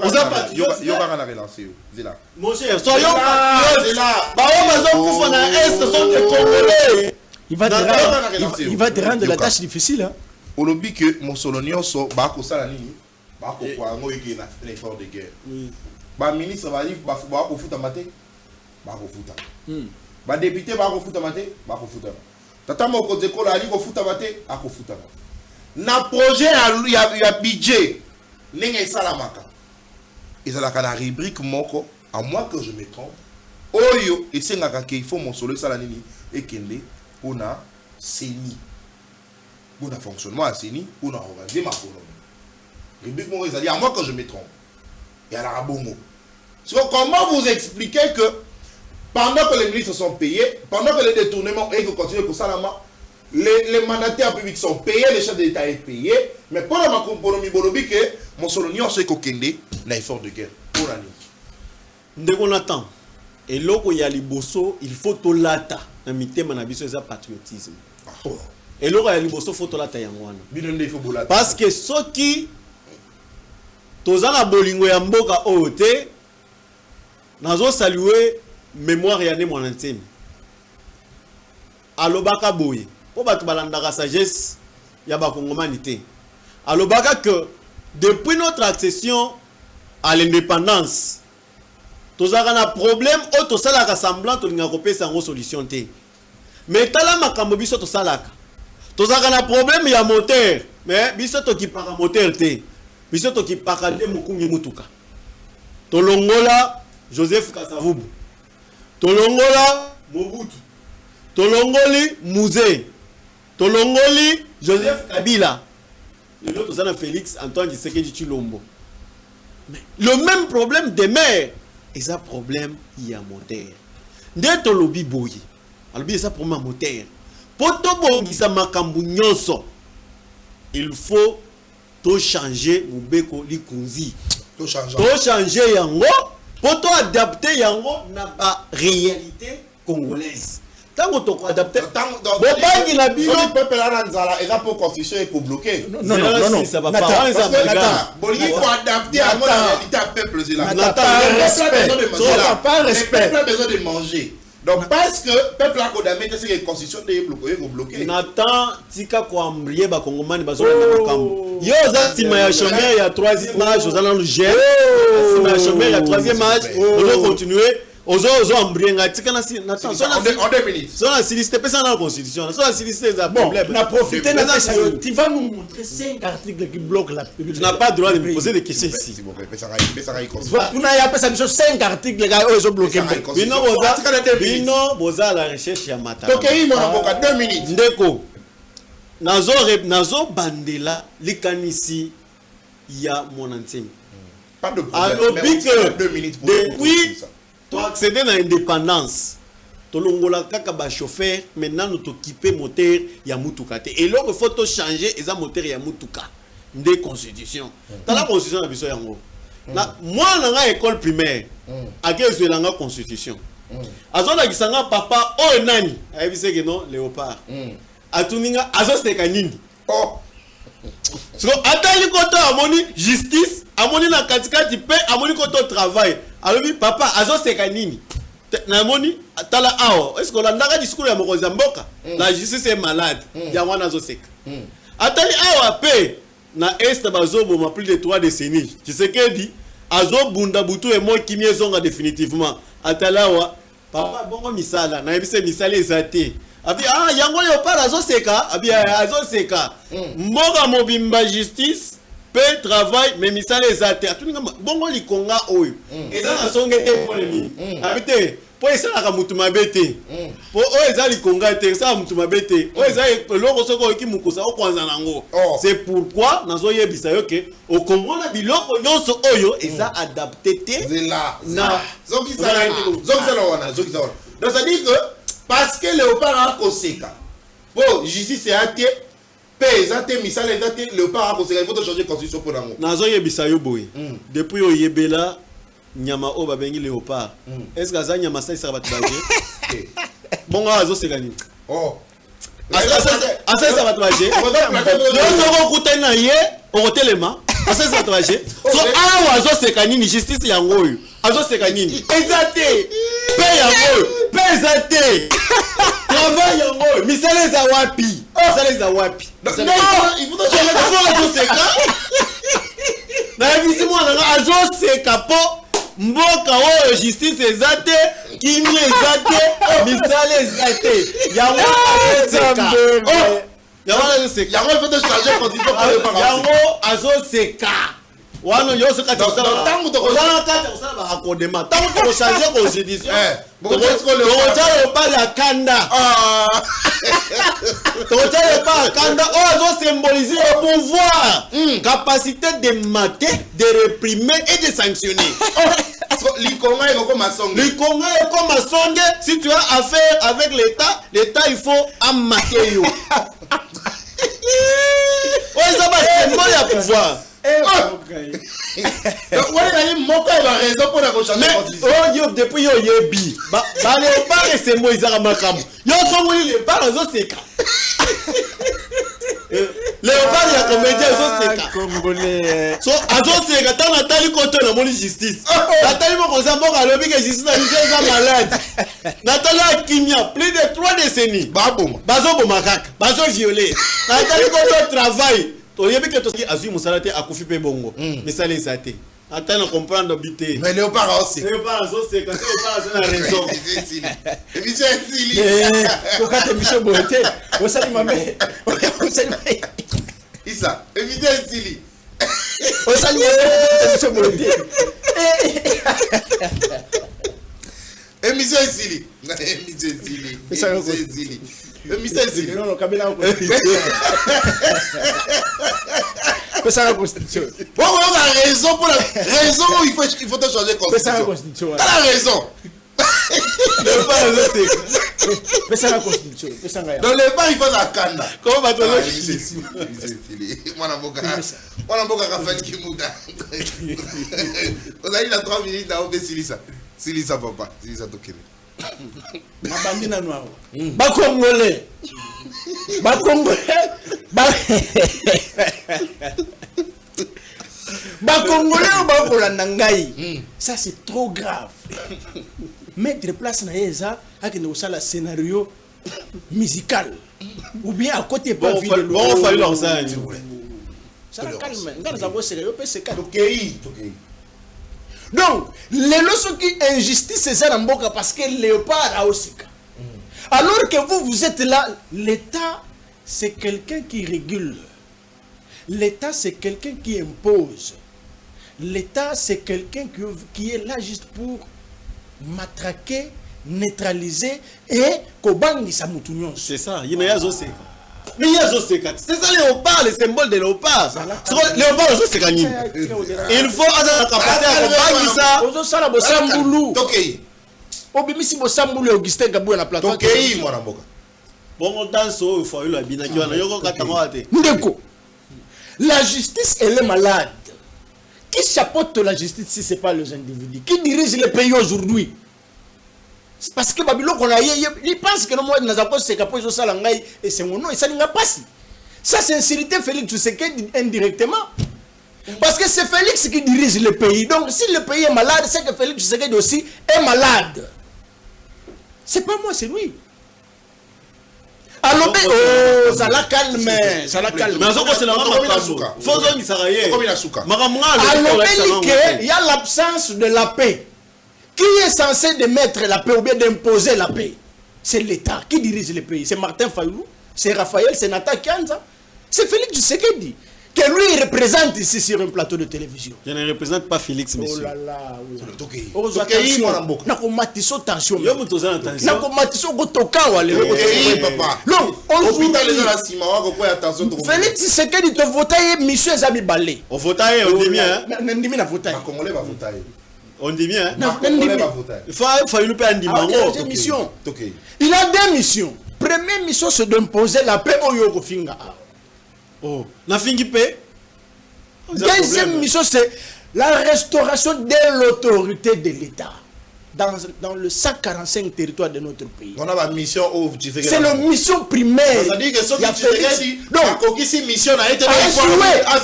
kana relancer. Mon cher, soyons patriotes. Bato bazo kufa na S sont des Congolais. Il va te rendre la tâche difficile. Hein? Au lobby que Mossolonio so bako sala nini bako kwa ngo yeke na l'effort de guerre. Ba ministre va dire bako futa mate bako futa. Ba député bako futa mate bako futa. Tata moko zekola ali ko futa mate ako futa. Na projet ya budget ninga salamaka. Ezalaka na rubrique moko à moins que je me trompe. Oyo esengaka ke il faut Mossolo sala nini ekende on a CENI. On a fonctionnement à CENI, on a organisé ma économie. Rubrique Maurice a dit, à moi que je me trompe. Et à la bongo. Comment vous expliquez que pendant que les ministres sont payés, pendant que les détournements et que continuent pour ça, les mandataires publics sont payés, les chefs d'État sont payés, mais pour la économie, mon solonion, c'est qu'on a effort de guerre. Pour l'année. Dès qu'on attend, et là, il y a les bossos, il faut tout l'ata. Dans le thème, on a besoin de patriotisme. Et là, il y a les bossos, il faut tout l'ata. Parce que ceux qui tozana bolingo ya mboka ote nazo saluer mémoire ya ne monantemi alobaka boye po batu balandaka sagesse ya bakongomani te alobaka que depuis notre accession à l'indépendance tozaka na problème o tosalaka semblant tolinga kopesa ngo solution te mais tala makambo biso tosalaka tozaka na problème ya moteur mais biso tokipaka moteur te biso tokipaka te mukungi mutuka tolongola Joseph Kasavubu tolongola Mobutu tolongoli Muze tolongoli Joseph Kabila le autre ça Félix Antoine Tshisekedi Tshilombo mais le même problème des maires et ça problème il y a moteur nde tolobi boye alobi ça problème moteur poto bongisa makambu nyonso il faut to changer mubeko likunzi to changer yango pour to adapter yango na ba réalité congolaise tango to adapter bobangi na bino peuple la nzala et là pour constitution et pour bloquer non ça va pas ça va bolingi pour adapter à la réalité peuple là pas respect pas besoin de manger. Donc parce que peuple a condamné c'est que constitution de bloquer. Nathan tika ko ambrier ba kongomani bazona na makambo. Yo za sima ya chômeur ya 3e âge ozana le jet. Sima ya chômeur ya 3e âge, on doit continuer. Ozo ambrier ngatika na Nathan. En 2 minutes. So la silicité pesa dans la constitution. So la silicité c'est un problème. On a profité tu vas nous montrer 5 articles qui bloquent la tu n'as pas le droit de me poser des questions ici. C'est bon, on a appelé ça 5 articles les gars ils ont bloqué. Bino boza la recherche ya mata. Donc il m'a boka 2 minutes. Ndeko. Nazo bandela likanisi ya mon antime. Pas de problème. Alors que 2 minutes pour depuis toi accéder à l'indépendance. Tolongola kaka ba chauffeur maintenant nous t'occuper moteur ya mutuka te. Et là il faut changer eza moteur ya mutuka. Nde constitution. Dans la constitution na biso yango. Na moi na école primaire. Akezo la constitution. Azola kisanga papa o nani ayebise que non léopard atuninga azoseka nini so atali koto amoni justice amoni na katikati pe amoni koto travail alobi papa azoseka nini na moni tala awo est-ce que landaka discours ya mokozi mboka la justice est malade ya wana azoseka atali awa pe na est bazoboma plus de 3 décennies Tshisekedi azobunda butu e mo kimie zonga définitivement atalawa papa bongo misala na yebise misala ezate abi yango yo para azoseka abi azoseka mboka mobimba justice pe travail mais misala ezate atuninga bongo likonga oyo eza na songe te polemi abi te po esalaka mutu mabe te po oyo eza likonga te esala mutu mabe te oyo eza eloko soki oyoki mokusa okwanza nango c'est pourquoi nazoyebisa yo ke okomona biloko nyonso oyo eza adapté te na zokisala wana donc ça dit que parce que Léopard a koseka po justice est até pesa te misala eza te Léopard a koseka il faut changer constitution pour nango nazoyebisa yo boye depuis oyebela nyama o babengi Léopard est-ce que aza nyama sa isaka bato baje bongo azoseka nini asesa bato baje nyonso okutani na ye okotelema asesa bato baje so awa azoseka nini justice yango oyo azoseka nini eza te pe yango oyo pe eza te travail yango oyo misala eza wapi misala eza wapi azoseka nayebisi mwana nga azoseka po mboka oyo justice eza te kimia eza te misala eza te yango azoseka wana nyonso kati osala barakodema ntango tokochange constitution tokotya Léopard ya kanda tokotya Léopard ya kanda oyo azosymbolize le pouvoir capacité de mater de réprimer et de sanctionner likonga ekokoma songe si tu as affaire avec l'état il faut amater yo oyo eza basymbole ya pouvoir depuis yo yebi Léopard esembo ezaka makambo yo songoli Léopard azoseka Léopard ya comédien azoseka so azoseka ntango natali koto namoni justice natali mokonzi mboka alobi ke justice na biso eza malade natali akimia plus de 3 décennies bazoboma kaka bazoviole natali koto travail oyebi ke toski azui musala te akufi pe bongo misala eza te ata na comprendre bité mais Léopard azoseka Léopard azona raison émission Zili kokate mission bote osali mame osali Isa émission Zili osali mission bote émission Zili émission Zili non kabila ko pesa la constitution on a raison pour la raison il faut te changer pesa la constitution t'as la raison pesa la constitution pesa nga dans les pas il faut la kanda comment va toi mwana mboka Raphaël Kimuda on a eu la 3 minutes à obe silisa papa silisa tokele mabandi na noir bakongolais bakongolais bakolanda ngai ça c'est trop grave mettre place na yeza akende kosala scénario musical ou bien à côté pas vidéo bon fallu leur ça ça calme ngana za boseka yo pese ka tokei donc les lois qui injustice c'est na mboka parce que Léopard a aussi. Alors que vous êtes là, l'État c'est quelqu'un qui régule. L'État c'est quelqu'un qui impose. L'État c'est quelqu'un qui est là juste pour matraquer, neutraliser et kobangisa mutu nyonso. C'est ça, yimeyazoseka. Mais yazoseka. C'est ça Léopard, le symbole de Léopard. Léopard azoseka nini? Il faut avoir la capacité à kobangisa. Ozosala bosambulu. Tokei. Obimisi bosambulu Augustin Kabou na plateau. Tokei mwana mboka. Bon danso il faut la bina ki wana yoko katanga ate. Ndeko. La justice elle est malade. Qui chapeaute la justice si c'est pas les individus? Qui dirige le pays aujourd'hui? C'est parce que Babylone qu'on a il pense que nous nous avons c'est capable de ça langai et c'est mon nom et ça n'a pas si. Ça c'est sincérité Félix Tshisekedi indirectement. Parce que c'est Félix qui dirige le pays. Donc si le pays est malade, c'est que Félix Tshisekedi aussi est malade. C'est pas moi, c'est lui. Alors ça la calme, ça la calme. Mais c'est la maman. Faut que ça aille. Alors il y a l'absence de la paix. Qui est censé de mettre la paix ou bien d'imposer la paix? C'est l'État. Qui dirige le pays? C'est Martin Fayulu, c'est Raphaël, c'est Nathan Kianza, c'est Félix Tshisekedi. que lui il représente ici sur un plateau de télévision. Je ne représente pas Félix, Oh monsieur. là là, oui. Tokei. Oh, Tokei, mon attention. amboka. Nako matiso tension. Yo muto za attention. Nako matiso gotoka wale. Tokei, papa. Non, Hôpital les Sima, on va attention. Félix Tshisekedi te voter mission ezami balé. On vote on dit bien. Ndimi na voter. Les Congolais vont voter. On dit bien. Les Congolais vont voter. Il faut nous payer un dimanche. J'ai mission. Tokei. Il a deux missions. Première mission c'est d'imposer la paix au Yoko Finga. Oh, na fingi pe. Deuxième mission c'est la restauration de l'autorité de l'État dans le 145 territoires de notre pays. On a une mission au Tshisekedi. C'est la mission primaire. Ça dit que ce Il y a qui Tshisekedi, donc ici mission a été à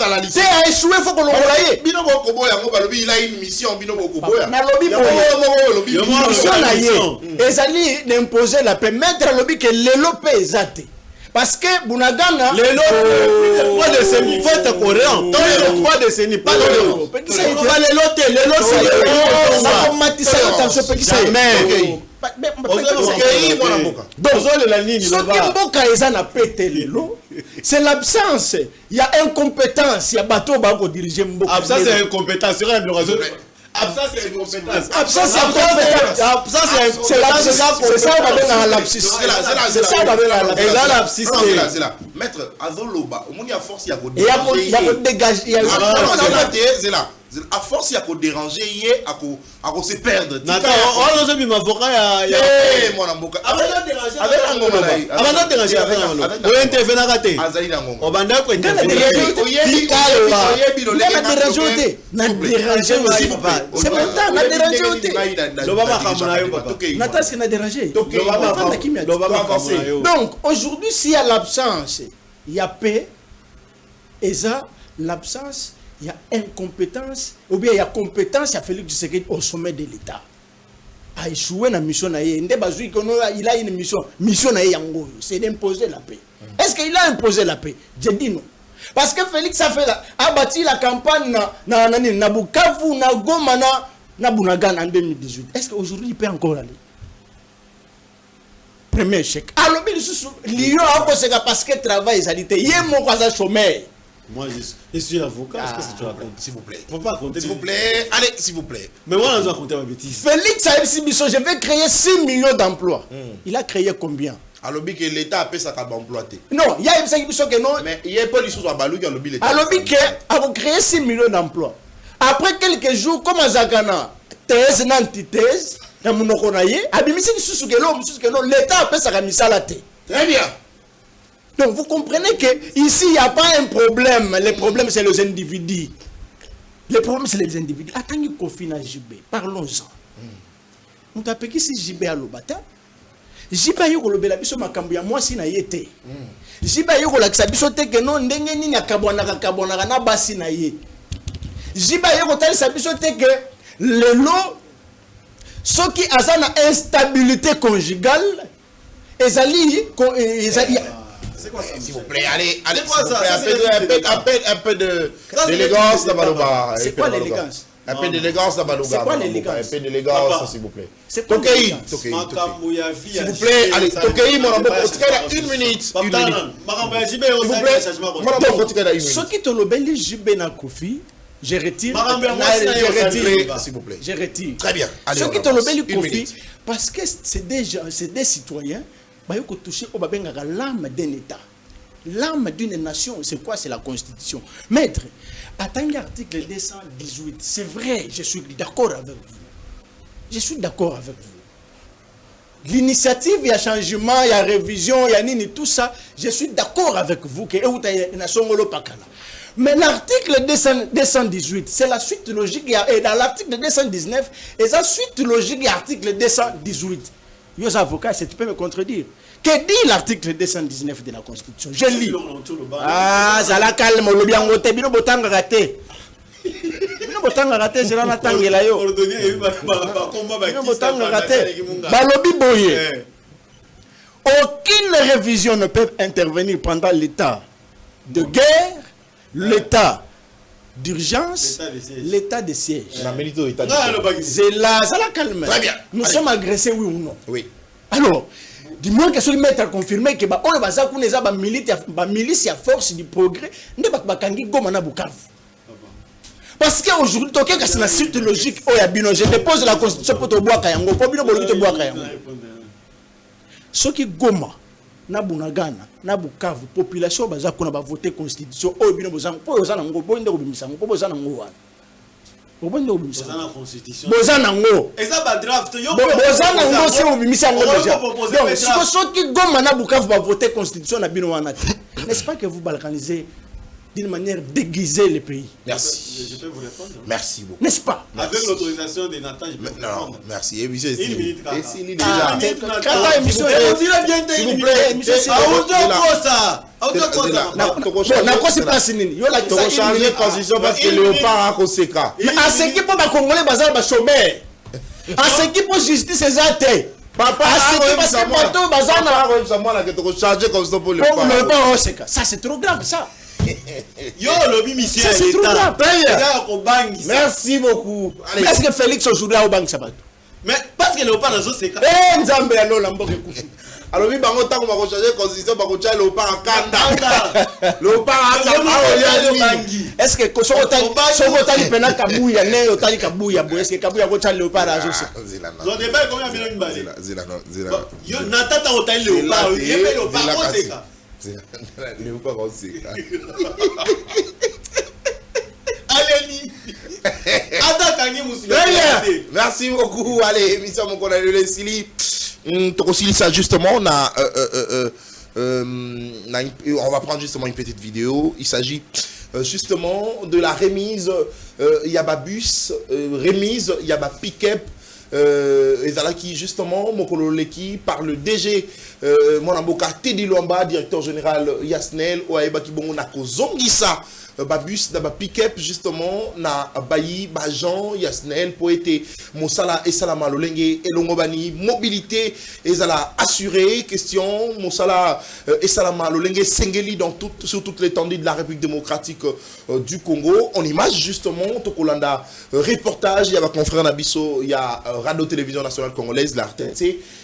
la liste. c'est à échouer, faut qu'on l'envoie. Bino Bokobo yango balobi il a une mission Bino Bokobo ya. Na lobby Lobby. mission na ye. Ezali d'imposer la paix. Mettre lobby que l'élo paix ezate. Parce que Bunagana Les lots, 3 décennies, faut être coréen. Dans les 3 décennies, pas dans les lots. Pas les lots, c'est c'est l'absence. Il y a incompétence. Il y a bateau qui dirige Mboka. Absence c'est incompétence. Sur l'amélioration. Absence c'est incompétence. Absence c'est incompétence. Absence c'est l'absence. C'est ça on va dire dans l'absence. C'est ça on va dire dans l'absence. Et là l'absence c'est là. Maître Azoloba, au moins il y a force il y a il y a dégager. Il y a c'est là. À force il y a qu'on déranger hier à qu'on se perdre. Attends, on a mis mon avocat il y a mon avocat. Avec un moment là. Avec un déranger avec un moment. On intervient raté. Azali na ngongo. On va d'accord intervenir. C'est maintenant na déranger oté. Natas na déranger. Donc aujourd'hui s'il y a l'absence, il y a paix et ça l'absence il y a incompétence ou bien il y a compétence, il y a Félix Tshisekedi au sommet de l'État. A échoué dans la mission, il a une mission c'est d'imposer la paix. Est-ce qu'il a imposé la paix? Je dis non. Parce que Félix a bâti la campagne na Bukavu, na Goma, na Bunagana en 2018. Est-ce qu'aujourd'hui il peut encore aller? Premier échec. Alors, Lyon a parce que travail, il y a mon chômeur. Moi, je suis avocat. Est-ce que c'est tu racontes? S'il vous plaît. Faut pas raconter. S'il vous plaît. Allez, s'il vous plaît. Mais moi, je vais raconter ma bêtise. Félix Tshisekedi, je vais créer 6 millions d'emplois. Il a créé combien? Alors, que l'État a fait sa carte d'emploi. Non, il y a une question que non. Mais il n'y a pas de choses à Balou qui a lobby l'État. Alors, il a créé 6 millions d'emplois. Après quelques jours, comme à Zagana, thèse, n'antithèse, l'État a fait sa carte. Très bien. Donc vous comprenez que ici il n'y a pas un problème. Le problème c'est les individus. Le problème c'est les individus. Attendez qu'on finisse JB. Parlons-en. Nous t'appelons ici JB à l'obata. JB a eu le bel abisso makambu ya moi si na yete. JB a eu la xabisso te que non ndenge ni na kabona na basi na ye. JB a eu le xabisso te que le lot ceux qui ont une instabilité conjugale ezali. C'est quoi ça? S'il vous plaît, allez, un peu d'élégance dans Balouba. C'est quoi l'élégance? Un peu d'élégance dans Balouba. C'est quoi l'élégance? Un peu d'élégance, s'il vous plaît. C'est quoi Tokei. S'il vous plaît, allez, Tokei, mon amour, une minute. S'il vous plaît, ceux qui te l'obéissent, JB na Kofi, je retire. S'il vous plaît. Je retire. Très bien. Ceux qui te l'obéissent, Kofi, parce que c'est des citoyens. Il faut toucher l'âme d'un État. L'âme d'une nation, c'est quoi? C'est la Constitution. Maître, attendez l'article 218. C'est vrai, je suis d'accord avec vous. Je suis d'accord avec vous. L'initiative, il y a changement, il y a révision, il y a nini, tout ça. Je suis d'accord avec vous. Mais l'article 218, c'est la suite logique. Et dans l'article 219, et la suite logique de l'article 218. Les avocats, tu peux me contredire. Que dit l'article 219 de la Constitution? Je lis. Ah, ça la calme, le bien voté, bino botanga raté. Bino botanga raté, c'est là la tangela yo. Bino botanga raté. Balobi boye. Aucune révision ne peut intervenir pendant l'état de guerre, l'état d'urgence, l'état de siège. C'est là, ça la calme. Très bien. Nous sommes agressés, oui ou non? Oui. Alors, du moins que celui maître confirmé que on va ça qu'on est ba milice à force du progrès ne ba kangi goma na Bukavu. Parce qu'aujourd'hui toke ka c'est la suite logique o ya bino je dépose la constitution pour to bois kayango pour bino bolo to bois kayango. Ce qui goma na Bunagana na Bukavu population baza ko na ba voter constitution o bino bozang po ozana ngo bo ndeko bimisa ngo po bozana ngo wana. Bozana constitution. Bozana ngo. Eza ba draft yo. Bozana ngo c'est au bimisa ngo déjà. Donc ce qui goma na Bukavu va voter constitution na bino wana. N'est-ce pas que vous balkanisez d'une manière déguisée le pays? Merci. Je peux vous répondre. Merci beaucoup. N'est-ce pas? Avec l'autorisation de Nathan, je peux vous répondre. Non, merci. Et monsieur, Une minute, et s'il est Ah, déjà. Kata émission S'il vous plaît, na quoi c'est pas sinini yo la tu vas changer constitution parce que Léopard a conséquent. mais à ce qui peut ba congolais bazar ba chômeur à ce qui peut justice exacte Papa, parce que bateau bazar na tu vas changer constitution pour pour Léopard. le pas oseka ça c'est trop grave ça. Yo lobby mission Ça, c'est trop grave. Merci beaucoup. Allez. Est-ce que Félix aujourd'hui au banque sabato? Mais parce que Léopard nazo c'est Nzambe alo lambo ke kufu. Alors oui, bango tango ba changer constitution ba ko changer Léopard en kanda. Léopard a est-ce que soko tali pena kabuya ne otali kabuya bo est-ce que kabuya ko changer Léopard azo se? Zo débat combien millions balé? Zila non. Yo natata otali Léopard, yebe Léopard oseka. Léopard oseka. Allez. Merci beaucoup. Allez, émission mon collègue le Sili. Ça justement, on va prendre justement une petite vidéo. Il s'agit justement de la remise Yababus, remise Yaba Pick-up. Et là qui justement mon collègue par le DG mon amboka Teddy Luamba, directeur général Yasnel Oaeba Kibongo Nako Zongisa. Babus da pick-up justement na bayi bajan Yasnel poété Mosala et Salama Lolenge et Longobani mobilité et la assurée question Mosala et Salama Lolenge Sengeli sur toute l'étendue de la République démocratique du Congo. En image justement Tokolanda reportage il y a ma confrère Nabiso il y a Radio Télévision Nationale Congolaise la RTNC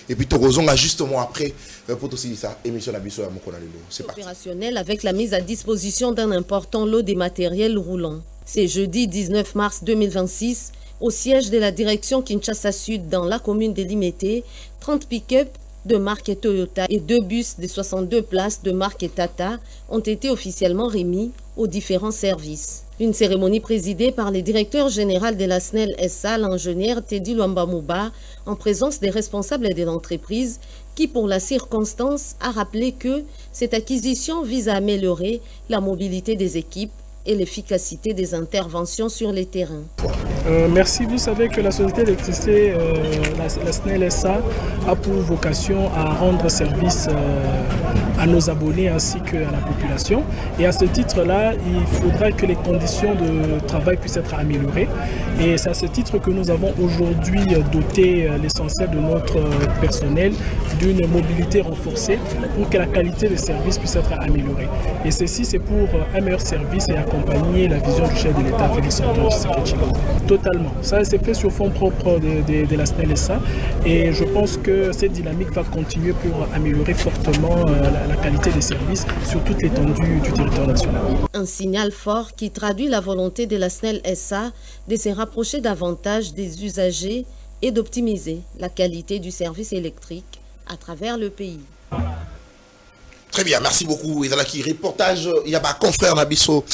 et puis Torozonga justement après pour aussi ça émission Nabiso à Mokonalelo. C'est parti. Opérationnel avec la mise à disposition d'un important lot des matériels roulants. C'est jeudi 19 mars 2026, au siège de la direction Kinshasa Sud dans la commune de Limete, 30 pick-up de marque Toyota et 2 bus de 62 places de marque Tata ont été officiellement remis aux différents services. Une cérémonie présidée par le directeur général de la SNEL SA, l'ingénieur Teddy Luamba Mouba, en présence des responsables de l'entreprise, qui pour la circonstance a rappelé que cette acquisition vise à améliorer la mobilité des équipes et l'efficacité des interventions sur les terrains. Merci. Vous savez que la société d'électricité, la SNEL SA, a pour vocation à rendre service à nos abonnés ainsi qu'à la population. Et à ce titre-là, il faudra que les conditions de travail puissent être améliorées. Et c'est à ce titre que nous avons aujourd'hui doté l'essentiel de notre personnel d'une mobilité renforcée pour que la qualité des services puisse être améliorée. Et ceci, c'est pour un meilleur service et accompagner la vision du chef de l'État, Félix Antoine Tshisekedi. Totalement. Ça, c'est fait sur fonds propres de la SNEL SA. Et je pense que cette dynamique va continuer pour améliorer fortement la qualité des services sur toute l'étendue du territoire national. Un signal fort qui traduit la volonté de la SNEL SA de se rapprocher davantage des usagers et d'optimiser la qualité du service électrique à travers le pays. Très bien, merci beaucoup. Il y a qui reportage, il y a ma confrère Nabiso,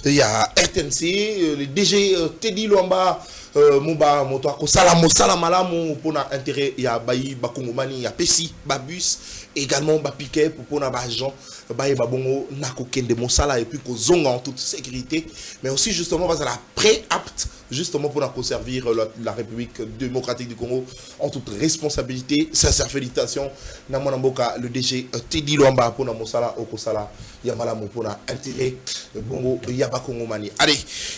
il y a RTNC, le DG Teddy Luamba, Mouba, Motoako, Salamalamu, pour l'intérêt, il y a Bayi, Bakongomani, il y a Pessi, Babus, également Bapiquet, pour l'agent, Bayi Babongo, Nako Kende Mosala, et puis Kozonga en toute sécurité, mais aussi justement, parce qu'elle a pré-apte, justement pour servir la République démocratique du Congo en toute responsabilité. Sincère félicitations, Namonamboka, le DG Teddy Luamba, pour Mosala, Okosala, Yamalamu, pour l'intérêt, Bongo, Yabakongomani. Allez,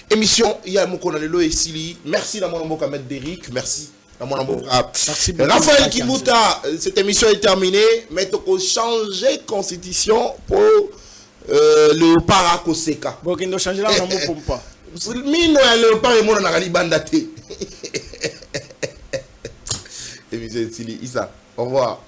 émission, il y a Mokonalelo et Sili. Merci Namonamboka, Maître Derrick, merci. Raphaël Kibuta, cette émission est terminée. Mais il faut changer constitution pour le Parakoseka. Bon, il faut changer la pour pas. Mino le Paré mon na libanda te. Émission Sili, Issa. Au revoir.